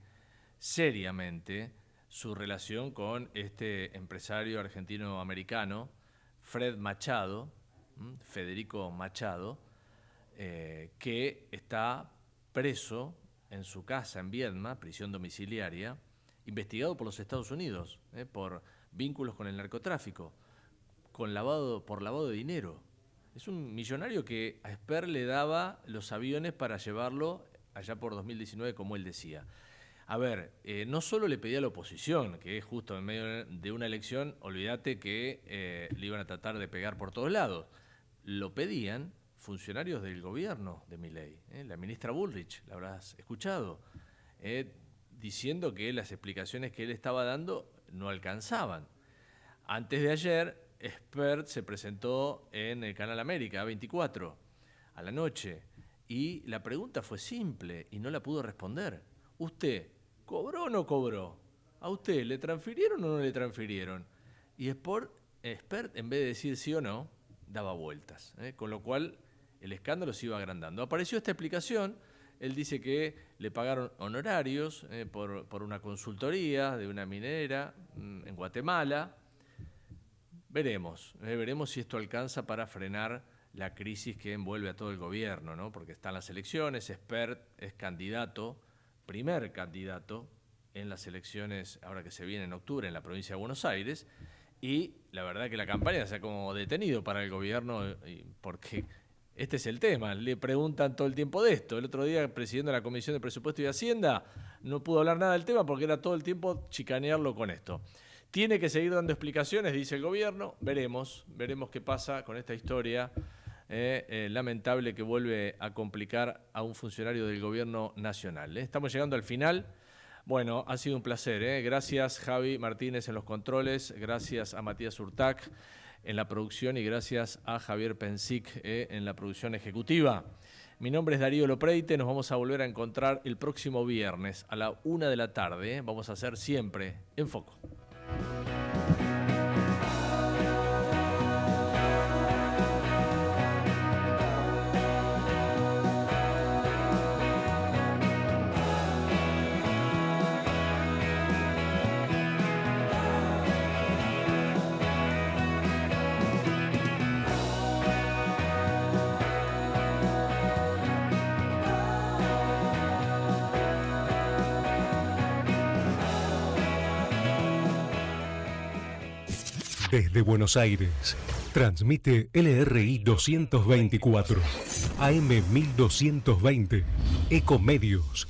seriamente su relación con este empresario argentino-americano, Fred Machado, Federico Machado, que está preso en su casa en Viedma, prisión domiciliaria, investigado por los Estados Unidos por vínculos con el narcotráfico, por lavado de dinero. Es un millonario que a Esper le daba los aviones para llevarlo allá por 2019, como él decía. A ver, no solo le pedía a la oposición, que es justo en medio de una elección, olvídate que le iban a tratar de pegar por todos lados. Lo pedían funcionarios del gobierno de Milei, la ministra Bullrich, la habrás escuchado, diciendo que las explicaciones que él estaba dando no alcanzaban. Antes de ayer, Esper se presentó en el Canal América, A24, a la noche, y la pregunta fue simple y no la pudo responder. ¿Usted cobró o no cobró? ¿A usted le transfirieron o no le transfirieron? Y Esper, en vez de decir sí o no, daba vueltas, con lo cual el escándalo se iba agrandando. Apareció esta explicación, él dice que le pagaron honorarios por una consultoría de una minera en Guatemala. Veremos si esto alcanza para frenar la crisis que envuelve a todo el gobierno, ¿no? Porque están las elecciones, Esper es primer candidato en las elecciones ahora que se viene en octubre en la provincia de Buenos Aires, y la verdad que la campaña se ha como detenido para el gobierno, porque este es el tema, le preguntan todo el tiempo de esto. El otro día, presidiendo la Comisión de Presupuesto y Hacienda, no pudo hablar nada del tema porque era todo el tiempo chicanearlo con esto. Tiene que seguir dando explicaciones, dice el gobierno, veremos qué pasa con esta historia lamentable que vuelve a complicar a un funcionario del gobierno nacional. Estamos llegando al final. Bueno, ha sido un placer. Gracias Javi Martínez en los controles, gracias a Matías Urtac en la producción y gracias a Javier Pensic en la producción ejecutiva. Mi nombre es Darío Lopreite, nos vamos a volver a encontrar el próximo viernes a la 1 de la tarde. Vamos a hacer siempre En Foco. Desde Buenos Aires, transmite LRI 224, AM 1220, Ecomedios.